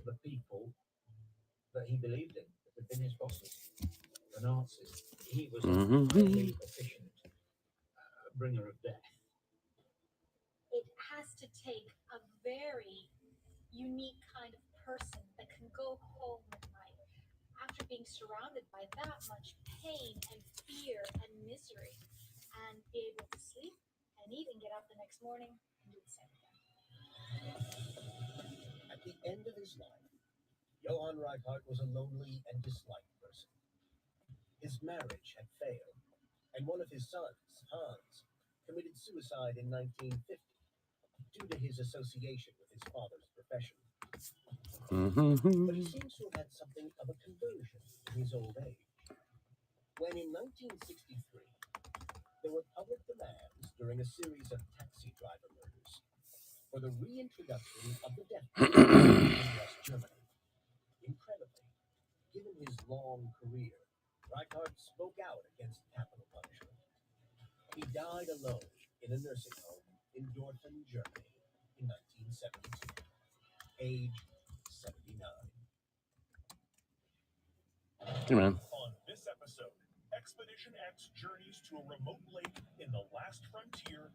[SPEAKER 7] the people that he believed in, that had been his bosses, the Nazis? He was a highly efficient bringer of death.
[SPEAKER 8] It has to take a very unique kind of person that can go home at night after being surrounded by that much pain and fear and misery and be able to sleep and eat and get up the next morning and do the same again.
[SPEAKER 4] At the end of his life, Johann Reichard was a lonely and disliked person. His marriage had failed, and one of his sons, Hans, committed suicide in 1950 due to his association with his father's profession. But he seems to have had something of a conversion in his old age. When in 1963, there were public demands during a series of taxi driver murders for the reintroduction of the death penalty in West Germany. Given his long career, Reichardt spoke out against capital punishment. He died alone in a nursing home in Dortmund, Germany in 1972, age 79.
[SPEAKER 2] Hey, man.
[SPEAKER 6] On this episode, Expedition X journeys to a remote lake in the last frontier,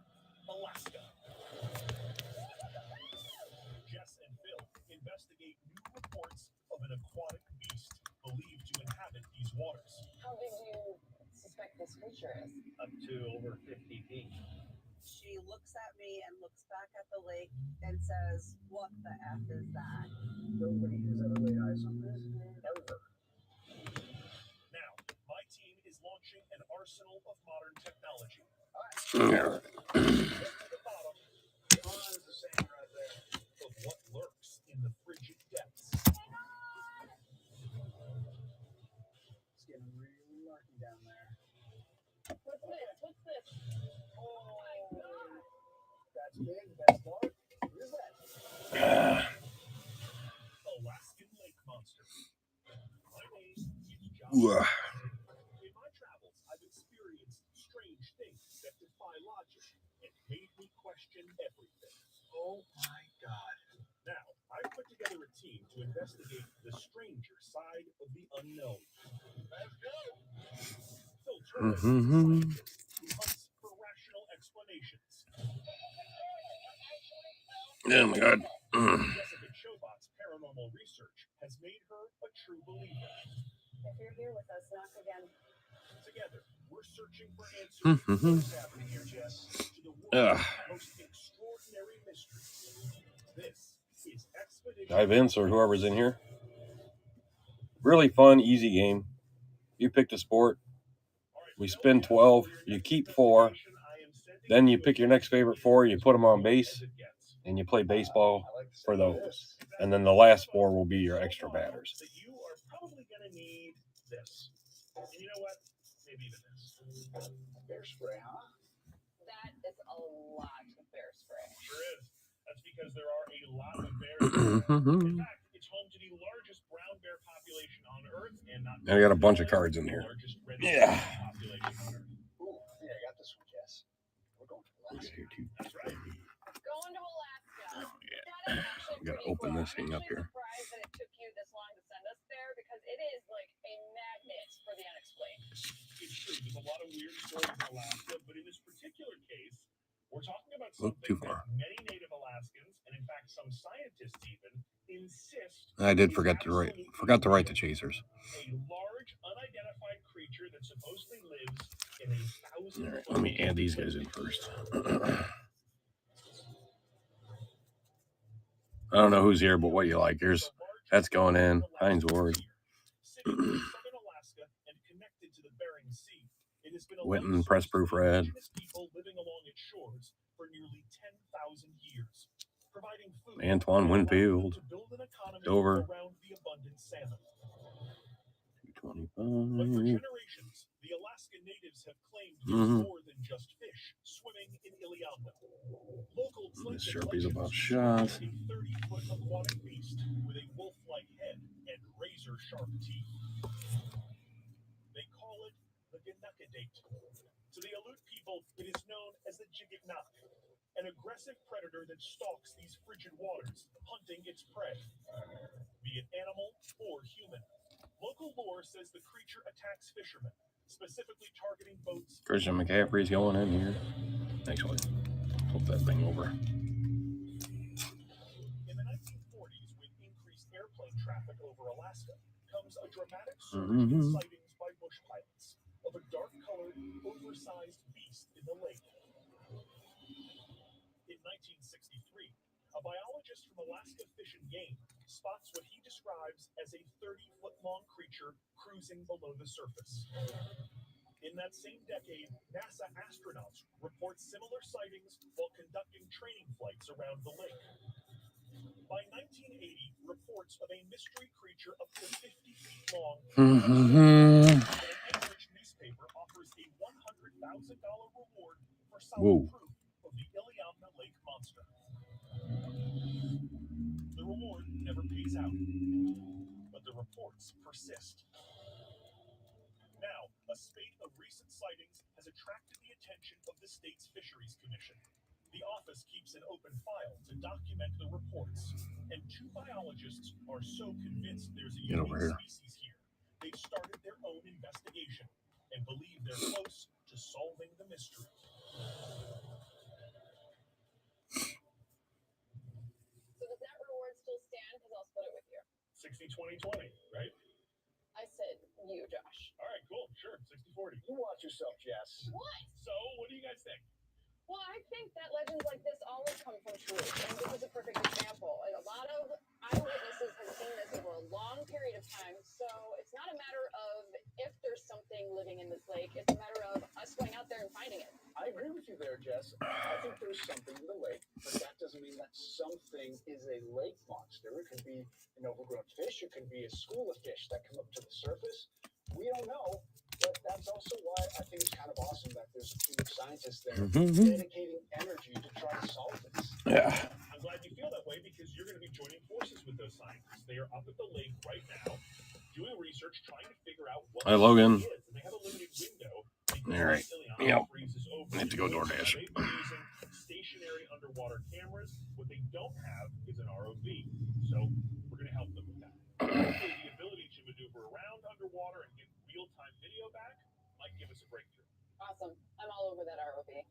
[SPEAKER 6] Alaska. Jess and Phil investigate new reports of an aquatic beast believed to inhabit these waters.
[SPEAKER 14] How big do you suspect this creature is?
[SPEAKER 3] Up to over 50 feet.
[SPEAKER 17] She looks at me and looks back at the lake and says, "What the F is that?"
[SPEAKER 13] Nobody has ever laid eyes on this. Ever.
[SPEAKER 6] Now, my team is launching an arsenal of modern technology.
[SPEAKER 2] Yeah.
[SPEAKER 6] Get to the bottom,
[SPEAKER 13] Is the same right there.
[SPEAKER 6] of what lurks in the frigid depths.
[SPEAKER 13] It's getting really lucky down there.
[SPEAKER 14] What's this? What's this?
[SPEAKER 13] Oh my God. That's big. That's dark. What is that?
[SPEAKER 6] Alaskan lake monster. My name is Josh.
[SPEAKER 2] Ooh.
[SPEAKER 6] In my travels, I've experienced strange things that defy logic and made me question everything.
[SPEAKER 13] Oh my God.
[SPEAKER 6] Now, I've put together a team to investigate the stranger side of the unknown.
[SPEAKER 13] Let's go.
[SPEAKER 6] Phil Turner is a scientist who hunts for rational explanations.
[SPEAKER 2] Oh my God.
[SPEAKER 6] Jessica Chobot's paranormal research has made her a true believer.
[SPEAKER 14] If you're here with us, knock again.
[SPEAKER 6] Together, we're searching for answers to
[SPEAKER 10] What's happening here, Jess?
[SPEAKER 6] the world's
[SPEAKER 2] Ugh.
[SPEAKER 6] most extraordinary mysteries. This is Expedition.
[SPEAKER 2] Hi, Vince, or whoever's in here. Really fun, easy game. You pick the sport. We spin 12. You keep 4. Then you pick your next favorite 4. You put them on base, and you play baseball for those. And then the last 4 will be your extra batters.
[SPEAKER 6] That you are probably going to need this. And you know what? Maybe even this.
[SPEAKER 13] Bear spray, huh?
[SPEAKER 14] That is a lot of bear spray.
[SPEAKER 6] Sure is. That's because there are a lot of bears. In fact, it's home to the largest brown bear population on Earth, and not
[SPEAKER 2] I got a bunch of cards in
[SPEAKER 6] the
[SPEAKER 2] here.
[SPEAKER 6] largest red
[SPEAKER 2] Yeah.
[SPEAKER 6] bear population on Earth.
[SPEAKER 13] Ooh, yeah, I got this one, Jess. We're going to Alaska.
[SPEAKER 6] That's right.
[SPEAKER 14] Going to Alaska.
[SPEAKER 2] Oh, yeah.
[SPEAKER 14] That is actually
[SPEAKER 2] Gotta
[SPEAKER 14] pretty
[SPEAKER 2] open
[SPEAKER 14] cool.
[SPEAKER 2] this thing
[SPEAKER 14] I'm
[SPEAKER 2] up
[SPEAKER 14] actually
[SPEAKER 2] here.
[SPEAKER 14] surprised that it took you this long to send us there because it is like a magnet for the unexplained.
[SPEAKER 6] It's true. There's a lot of weird stories in Alaska, but in this particular case, we're talking about
[SPEAKER 2] Look
[SPEAKER 6] something
[SPEAKER 2] too far.
[SPEAKER 6] that many Native Alaskans, and in fact some scientists even, insist
[SPEAKER 2] I did
[SPEAKER 6] is
[SPEAKER 2] forgot to write the chasers.
[SPEAKER 6] a large unidentified creature that supposedly lives in a 1,000
[SPEAKER 2] All right, let me add these guys in first. I don't know who's here, but what you like. That's going in. Heinz Ward.
[SPEAKER 6] Sitting in southern Alaska and connected to the Bering Sea, it has been a
[SPEAKER 2] Winton,
[SPEAKER 6] life
[SPEAKER 2] Press
[SPEAKER 6] source
[SPEAKER 2] Proof
[SPEAKER 6] for
[SPEAKER 2] Red.
[SPEAKER 6] indigenous people living along its shores for nearly 10,000 years, providing food
[SPEAKER 2] Antoine
[SPEAKER 6] and allowing them
[SPEAKER 2] Winfield.
[SPEAKER 6] to build an economy
[SPEAKER 2] Dover.
[SPEAKER 6] around the abundant salmon. But for
[SPEAKER 2] 225.
[SPEAKER 6] generations, the Alaskan natives have claimed there's more than just fish swimming in Iliamna. Locals
[SPEAKER 2] This
[SPEAKER 6] live
[SPEAKER 2] Sharpie's
[SPEAKER 6] legends
[SPEAKER 2] about
[SPEAKER 6] describe
[SPEAKER 2] shot.
[SPEAKER 6] a 30-foot aquatic beast with a wolf-like head and razor-sharp teeth. They call it the Ganukadate. To the Aleut people, it is known as the Jigignak, an aggressive predator that stalks these frigid waters, hunting its prey, be it animal or human. Local lore says the creature attacks fishermen, specifically targeting boats.
[SPEAKER 2] Christian McCaffrey's going in here. Actually, flip that thing over.
[SPEAKER 6] In the 1940s, with increased airplane traffic over Alaska, comes a dramatic surge in sightings by bush pilots of a dark-colored, oversized beast in the lake. In 1963, a biologist from Alaska Fish and Game spots what he describes as a 30-foot-long creature cruising below the surface. In that same decade, NASA astronauts report similar sightings while conducting training flights around the lake. By 1980, reports of a mystery creature up to 50 feet long an Anchorage newspaper offers a $100,000 reward for solid proof of the Iliamna Lake monster. The reward never pays out, but the report reports persist. Now, a spate of recent sightings has attracted the attention of the state's Fisheries Commission. The office keeps an open file to document the reports, and 2 biologists are so convinced there's a
[SPEAKER 2] Get over
[SPEAKER 6] unique
[SPEAKER 2] here.
[SPEAKER 6] species here, they've started their own investigation and believe they're close to solving the mystery.
[SPEAKER 14] So does that reward still stand? Because I'll split it with you.
[SPEAKER 6] 60-20-20, right?
[SPEAKER 14] I said you, Josh.
[SPEAKER 6] All right, cool. Sure. 60-40.
[SPEAKER 4] You watch yourself, Jess.
[SPEAKER 14] What?
[SPEAKER 6] So, what do you guys think?
[SPEAKER 14] Well, I think that legends like this always come from truth, and this is a perfect example. And a lot of eyewitnesses have seen this over a long period of time, so it's not a matter of if there's something living in this lake, it's a matter of us going out there and finding it.
[SPEAKER 4] I agree with you there, Jess. I think there's something in the lake, but that doesn't mean that something is a lake monster. It could be an overgrown fish. It could be a school of fish that come up to the surface. We don't know, but that's also why I think it's kind of awesome that there's a team of scientists there dedicating energy to try to solve this.
[SPEAKER 2] Yeah.
[SPEAKER 6] I'm glad you feel that way because you're going to be joining forces with those scientists. They are up at the lake right now doing research, trying to figure out what
[SPEAKER 2] Hi, Logan.
[SPEAKER 6] it is. And they have a limited window.
[SPEAKER 2] All right. Yep. I have to go DoorDash.
[SPEAKER 6] They've been using stationary underwater cameras. What they don't have is an ROV. So we're going to help them with that. Hopefully, the ability to maneuver around underwater and get real-time video back might give us a breakthrough.
[SPEAKER 14] Awesome. I'm all over that ROV.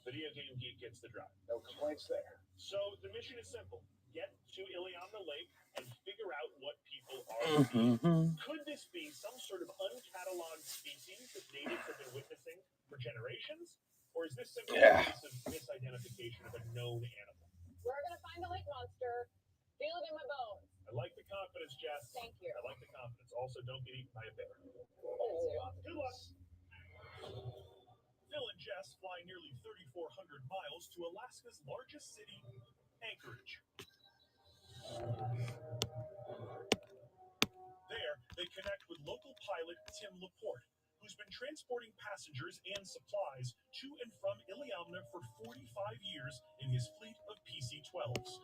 [SPEAKER 6] Video Game Geek gets the drive.
[SPEAKER 4] No complaints there.
[SPEAKER 6] So the mission is simple. Get to Iliamna Lake and figure out what people are seeing. Could this be some sort of uncatalogued species that natives have been witnessing for generations? Or is this simply a case of misidentification of a known animal?
[SPEAKER 14] We're going to find the lake monster. Feel it in my bones.
[SPEAKER 6] I like the confidence, Jess.
[SPEAKER 14] Thank you.
[SPEAKER 6] I like the confidence. Also, don't get eaten by a bear. Good luck. Phil and Jess fly nearly 3,400 miles to Alaska's largest city, Anchorage. There, they connect with local pilot Tim Laporte, who's been transporting passengers and supplies to and from Iliamna for 45 years in his fleet of PC-12s.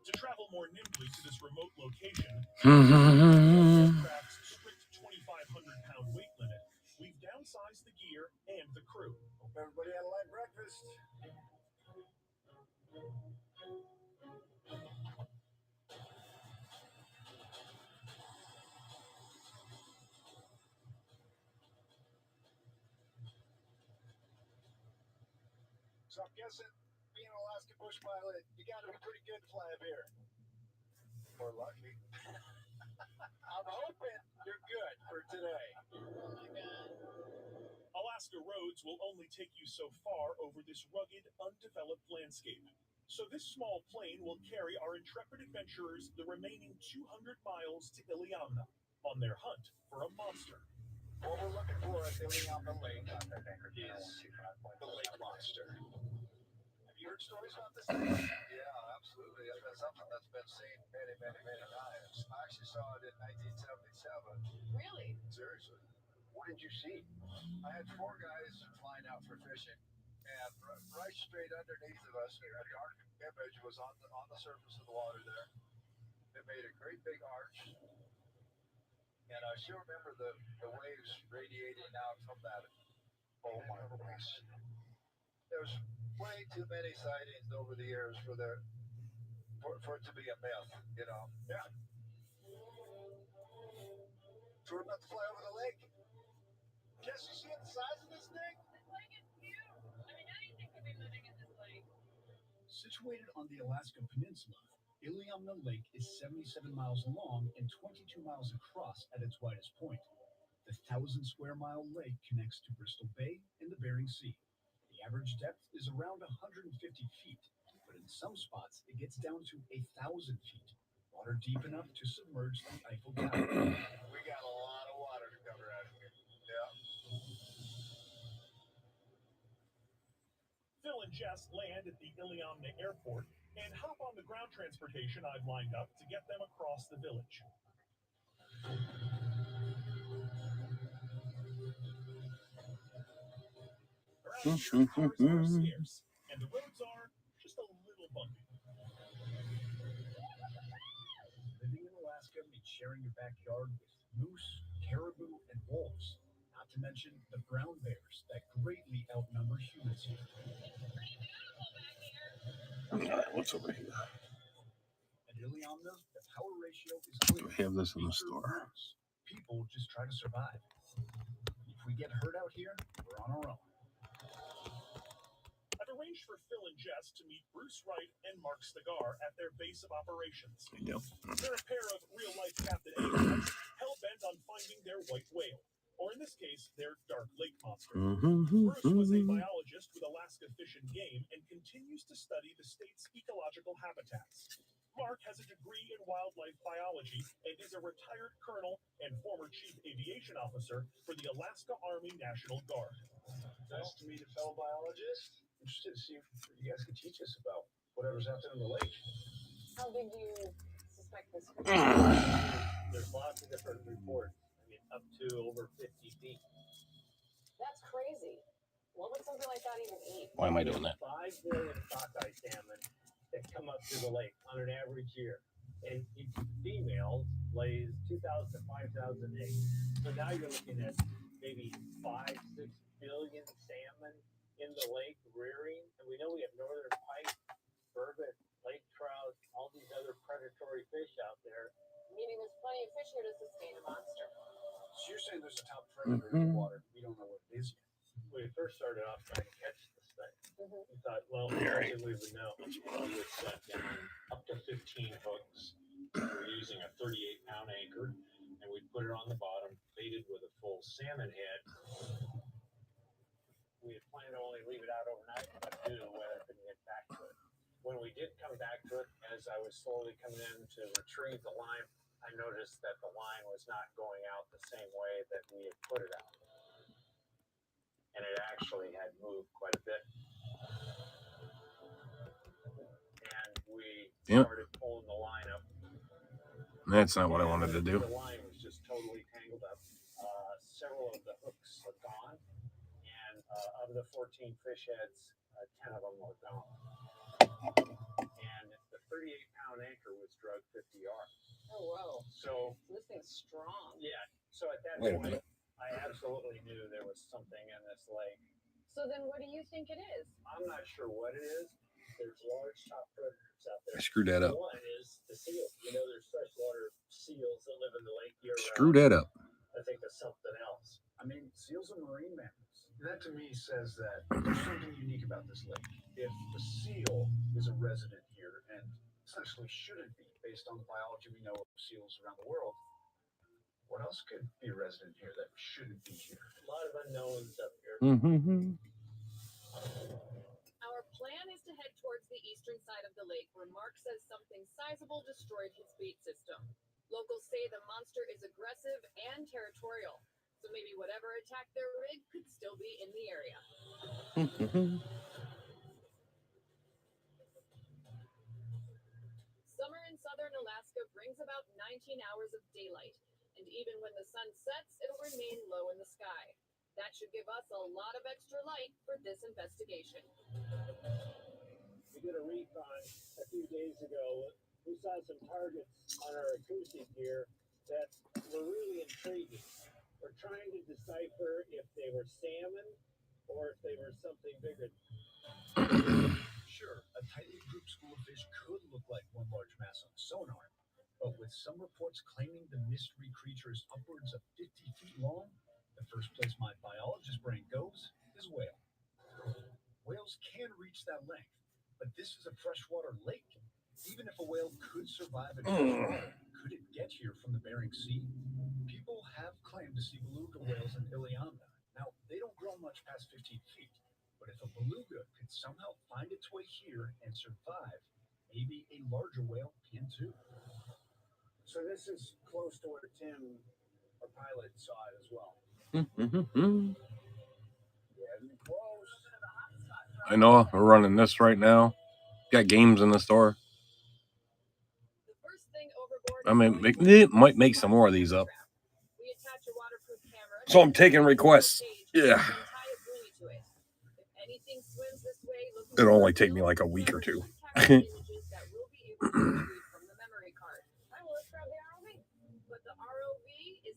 [SPEAKER 6] To travel more nimbly to this remote location, aircraft's strict 2,500-pound weight limit, we've downsized the gear and the crew.
[SPEAKER 4] Hope everybody had a light breakfast. So I'm guessing, being an Alaska bush pilot, you got to be pretty good to fly up here. Or lucky. I'm hoping you're good for today.
[SPEAKER 6] Alaska roads will only take you so far over this rugged, undeveloped landscape. So this small plane will carry our intrepid adventurers the remaining 200 miles to Iliamna on their hunt for a monster.
[SPEAKER 4] What we're looking for at Iliamna Lake is the lake monster. Have you heard stories about this thing?
[SPEAKER 18] Yeah, absolutely. That's something that's been seen many, many, many times. I actually saw it in 1977.
[SPEAKER 14] Really?
[SPEAKER 18] Seriously.
[SPEAKER 4] What did you see?
[SPEAKER 18] I had 4 guys flying out for fishing, and right straight underneath of us, a dark image was on the surface of the water there. It made a great big arch, and I still remember the waves radiating out from that.
[SPEAKER 4] Oh my gosh.
[SPEAKER 18] There's way too many sightings over the years for it to be a myth, you know.
[SPEAKER 4] Yeah. So we're about to fly over the lake. Jess, you see the size of this thing?
[SPEAKER 14] This lake is huge. I mean, anything could be living in this lake.
[SPEAKER 19] Situated on the Alaska Peninsula, Iliamna Lake is 77 miles long and 22 miles across at its widest point. The 1,000-square-mile lake connects to Bristol Bay and the Bering Sea. The average depth is around 150 feet, but in some spots it gets down to 1,000 feet, water deep enough to submerge the Eiffel Tower.
[SPEAKER 18] We got a lot of water to cover out here. Yeah.
[SPEAKER 6] Phil and Jess land at the Iliamna Airport and hop on the ground transportation I've lined up to get them across the village. Around here, cars are scarce, and the roads are just a little bumpy.
[SPEAKER 19] Living in Alaska means sharing your backyard with moose, caribou, and wolves. Not to mention the brown bears that greatly outnumber humans here.
[SPEAKER 2] What's over here?
[SPEAKER 19] At Iliamna, the power ratio is clear.
[SPEAKER 2] We have this in the store.
[SPEAKER 19] People just try to survive. If we get hurt out here, we're on our own.
[SPEAKER 6] I've arranged for Phil and Jess to meet Bruce Wright and Mark Stagar at their base of operations.
[SPEAKER 2] Yep.
[SPEAKER 6] They're a pair of real-life Captain Ahab, hell-bent on finding their white whale, or in this case, their dark lake monster. Bruce was a biologist with Alaska Fish and Game and continues to study the state's ecological habitats. Mark has a degree in wildlife biology and is a retired colonel and former chief aviation officer for the Alaska Army National Guard.
[SPEAKER 19] Nice to meet a fellow biologist. Interested to see if you guys could teach us about whatever's out there in the lake.
[SPEAKER 14] How big do you suspect this?
[SPEAKER 4] There's lots of different reports. I mean, up to over 50 feet.
[SPEAKER 14] That's crazy. What would something like that even eat?
[SPEAKER 2] Why am I doing that?
[SPEAKER 4] 5 billion sockeye salmon that come up through the lake on an average year. And each female lays 2,000 to 5,000 eggs. So now you're looking at maybe 5, 6 billion salmon in the lake rearing. And we know we have northern pike, burbot, lake trout, all these other predatory fish out there.
[SPEAKER 14] Meaning there's plenty of fish here to sustain a monster.
[SPEAKER 19] So you're saying there's a top predator in the water. We don't know what it is yet.
[SPEAKER 4] When we first started off trying to catch this thing, we thought, well,
[SPEAKER 2] Right.
[SPEAKER 4] we would know.
[SPEAKER 20] We would set down up to 15 hooks. We're using a 38-pound anchor, and we'd put it on the bottom, baited with a full salmon head. We had planned to only leave it out overnight, but due to the weather, couldn't get back to it. When we did come back to it, as I was slowly coming in to retrieve the line, I noticed that the line was not going out the same way that we had put it out. And it actually had moved quite a bit. And we started pulling the line up.
[SPEAKER 2] That's not what I wanted to do.
[SPEAKER 20] The line was just totally tangled up. Several of the hooks are gone. And of the 14 fish heads, 10 of them were gone. And the 38-pound anchor was drug 50 yards.
[SPEAKER 14] Oh, whoa.
[SPEAKER 20] So
[SPEAKER 14] this thing's strong.
[SPEAKER 20] yeah. So at that
[SPEAKER 2] Wait a
[SPEAKER 20] point,
[SPEAKER 2] minute.
[SPEAKER 20] I absolutely knew there was something in this lake.
[SPEAKER 14] So then what do you think it is?
[SPEAKER 20] I'm not sure what it is. There's large top predators out there.
[SPEAKER 2] I screwed that up.
[SPEAKER 20] One is the seal. You know, there's freshwater seals that live in the lake year round.
[SPEAKER 2] Screw that up.
[SPEAKER 20] I think there's something else.
[SPEAKER 19] I mean, seals are marine mammals. That to me says that there's something unique about this lake. If the seal is a resident here and essentially shouldn't be based on the biology we know of seals around the world, what else could be a resident here that shouldn't be here?
[SPEAKER 20] A lot of unknowns up here.
[SPEAKER 21] Our plan is to head towards the eastern side of the lake where Mark says something sizable destroyed his bait system. Locals say the monster is aggressive and territorial, so maybe whatever attacked their rig could still be in the area. Summer in southern Alaska brings about 19 hours of daylight, and even when the sun sets, it'll remain low in the sky. That should give us a lot of extra light for this investigation.
[SPEAKER 4] We did a recon a few days ago. We saw some targets on our acoustic gear that were really intriguing. We're trying to decipher if they were salmon or if they were something bigger.
[SPEAKER 19] Sure, a tightly grouped school of fish could look like one large mass on sonar, but with some reports claiming the mystery creature is upwards of 50 feet long, the first place my biologist brain goes is whale. Whales can reach that length, but this is a freshwater lake. Even if a whale could survive in freshwater, could it get here from the Bering Sea? People have claimed to see beluga whales in Iliamna. Now, they don't grow much past 15 feet, but if a beluga could somehow find its way here and survive, maybe a larger whale can too.
[SPEAKER 4] So this is close to where Tim, our pilot, saw it as well.
[SPEAKER 2] I know we're running this right now. Got games in the store. I mean, might make some more of these up. So I'm taking requests. Yeah. It'll only take me like a week or two.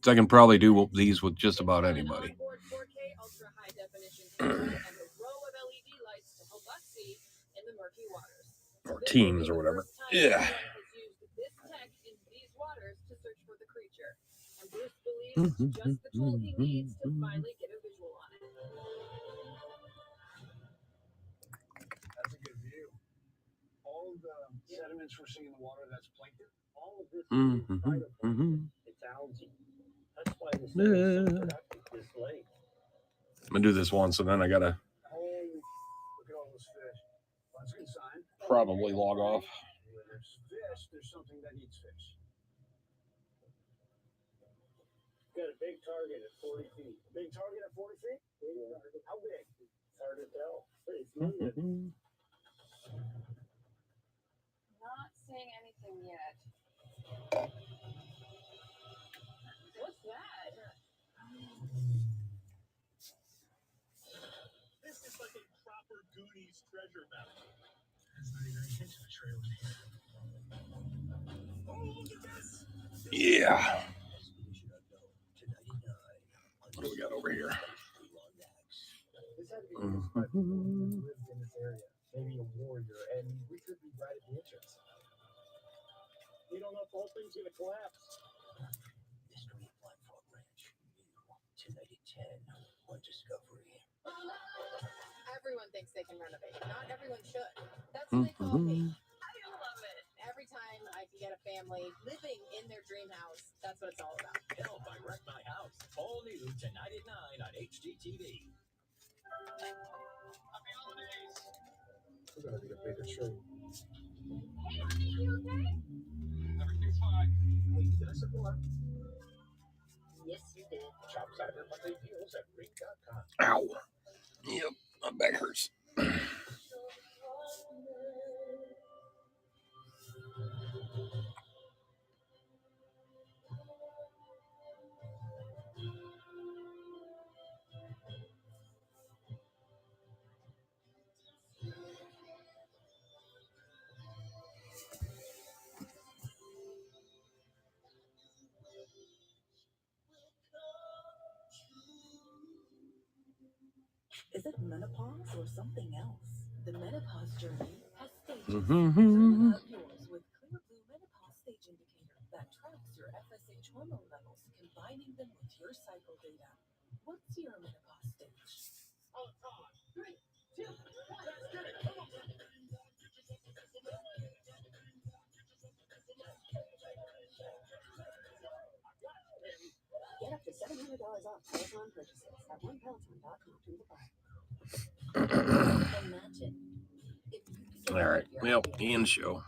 [SPEAKER 2] So I can probably do these with just about anybody.
[SPEAKER 21] Onboard 4K ultra high definition camera and a row of LED lights to help us see in the murky waters.
[SPEAKER 2] Or Teams or whatever. Yeah.
[SPEAKER 21] Has used this tech in these waters to search for the creature, and Bruce believes it's just the tool he needs to finally get a visual on it.
[SPEAKER 10] That's a good view. All of the sediments we're seeing in the water, that's plankton. All of this is phytoplankton.
[SPEAKER 4] It's algae. That's why this thing is so productive, this lake.
[SPEAKER 2] I'm gonna do this once, and then I gotta
[SPEAKER 10] Oh, look at all those fish. That's a good sign.
[SPEAKER 2] probably log off.
[SPEAKER 10] When there's fish, there's something that eats fish.
[SPEAKER 4] Got a big target at 40 feet.
[SPEAKER 10] Big target at 40 feet? How big?
[SPEAKER 4] It's hard to tell. But it's moving.
[SPEAKER 21] Not saying anything yet. What's that?
[SPEAKER 6] This is like a proper Goonies treasure map.
[SPEAKER 10] There's not even a hint of a trail in here.
[SPEAKER 6] Oh, look at this!
[SPEAKER 2] Yeah. What do we got over here?
[SPEAKER 13] This had to be used by people who lived in this area, maybe a warrior, and we could be right at the entrance.
[SPEAKER 4] You don't know if the whole thing's gonna collapse.
[SPEAKER 7] Mystery at Black Frog Ranch. Tonight at 10 on Discovery.
[SPEAKER 21] Everyone thinks they can renovate. Not everyone should. That's what they call me. I love it. Every time I can get a family living in their dream house, that's what it's all about.
[SPEAKER 4] Help, I wrecked my house. All new tonight at 9 on HGTV.
[SPEAKER 6] Happy holidays!
[SPEAKER 13] We're gonna need a bigger tree.
[SPEAKER 21] Hey, honey, you okay?
[SPEAKER 6] Everything's fine.
[SPEAKER 4] Hey, did I support?
[SPEAKER 21] Yes, you did.
[SPEAKER 4] Shop Cyber Monday deals at Ring.com.
[SPEAKER 2] Ow. Yep, my back hurts.
[SPEAKER 16] Is it menopause or something else? The menopause journey has stages.
[SPEAKER 2] Mm-hmm.
[SPEAKER 16] Out yours with Clear Blue Menopause Stage Indicator that tracks your FSH hormone levels, combining them with your cycle data. What's your menopause stage?
[SPEAKER 6] On time. 3, 2, 1, let's get it. Come on.
[SPEAKER 16] Get up to $700 off Peloton purchases at onepeloton.com to apply. Imagine if you could
[SPEAKER 2] All right. Well, end show.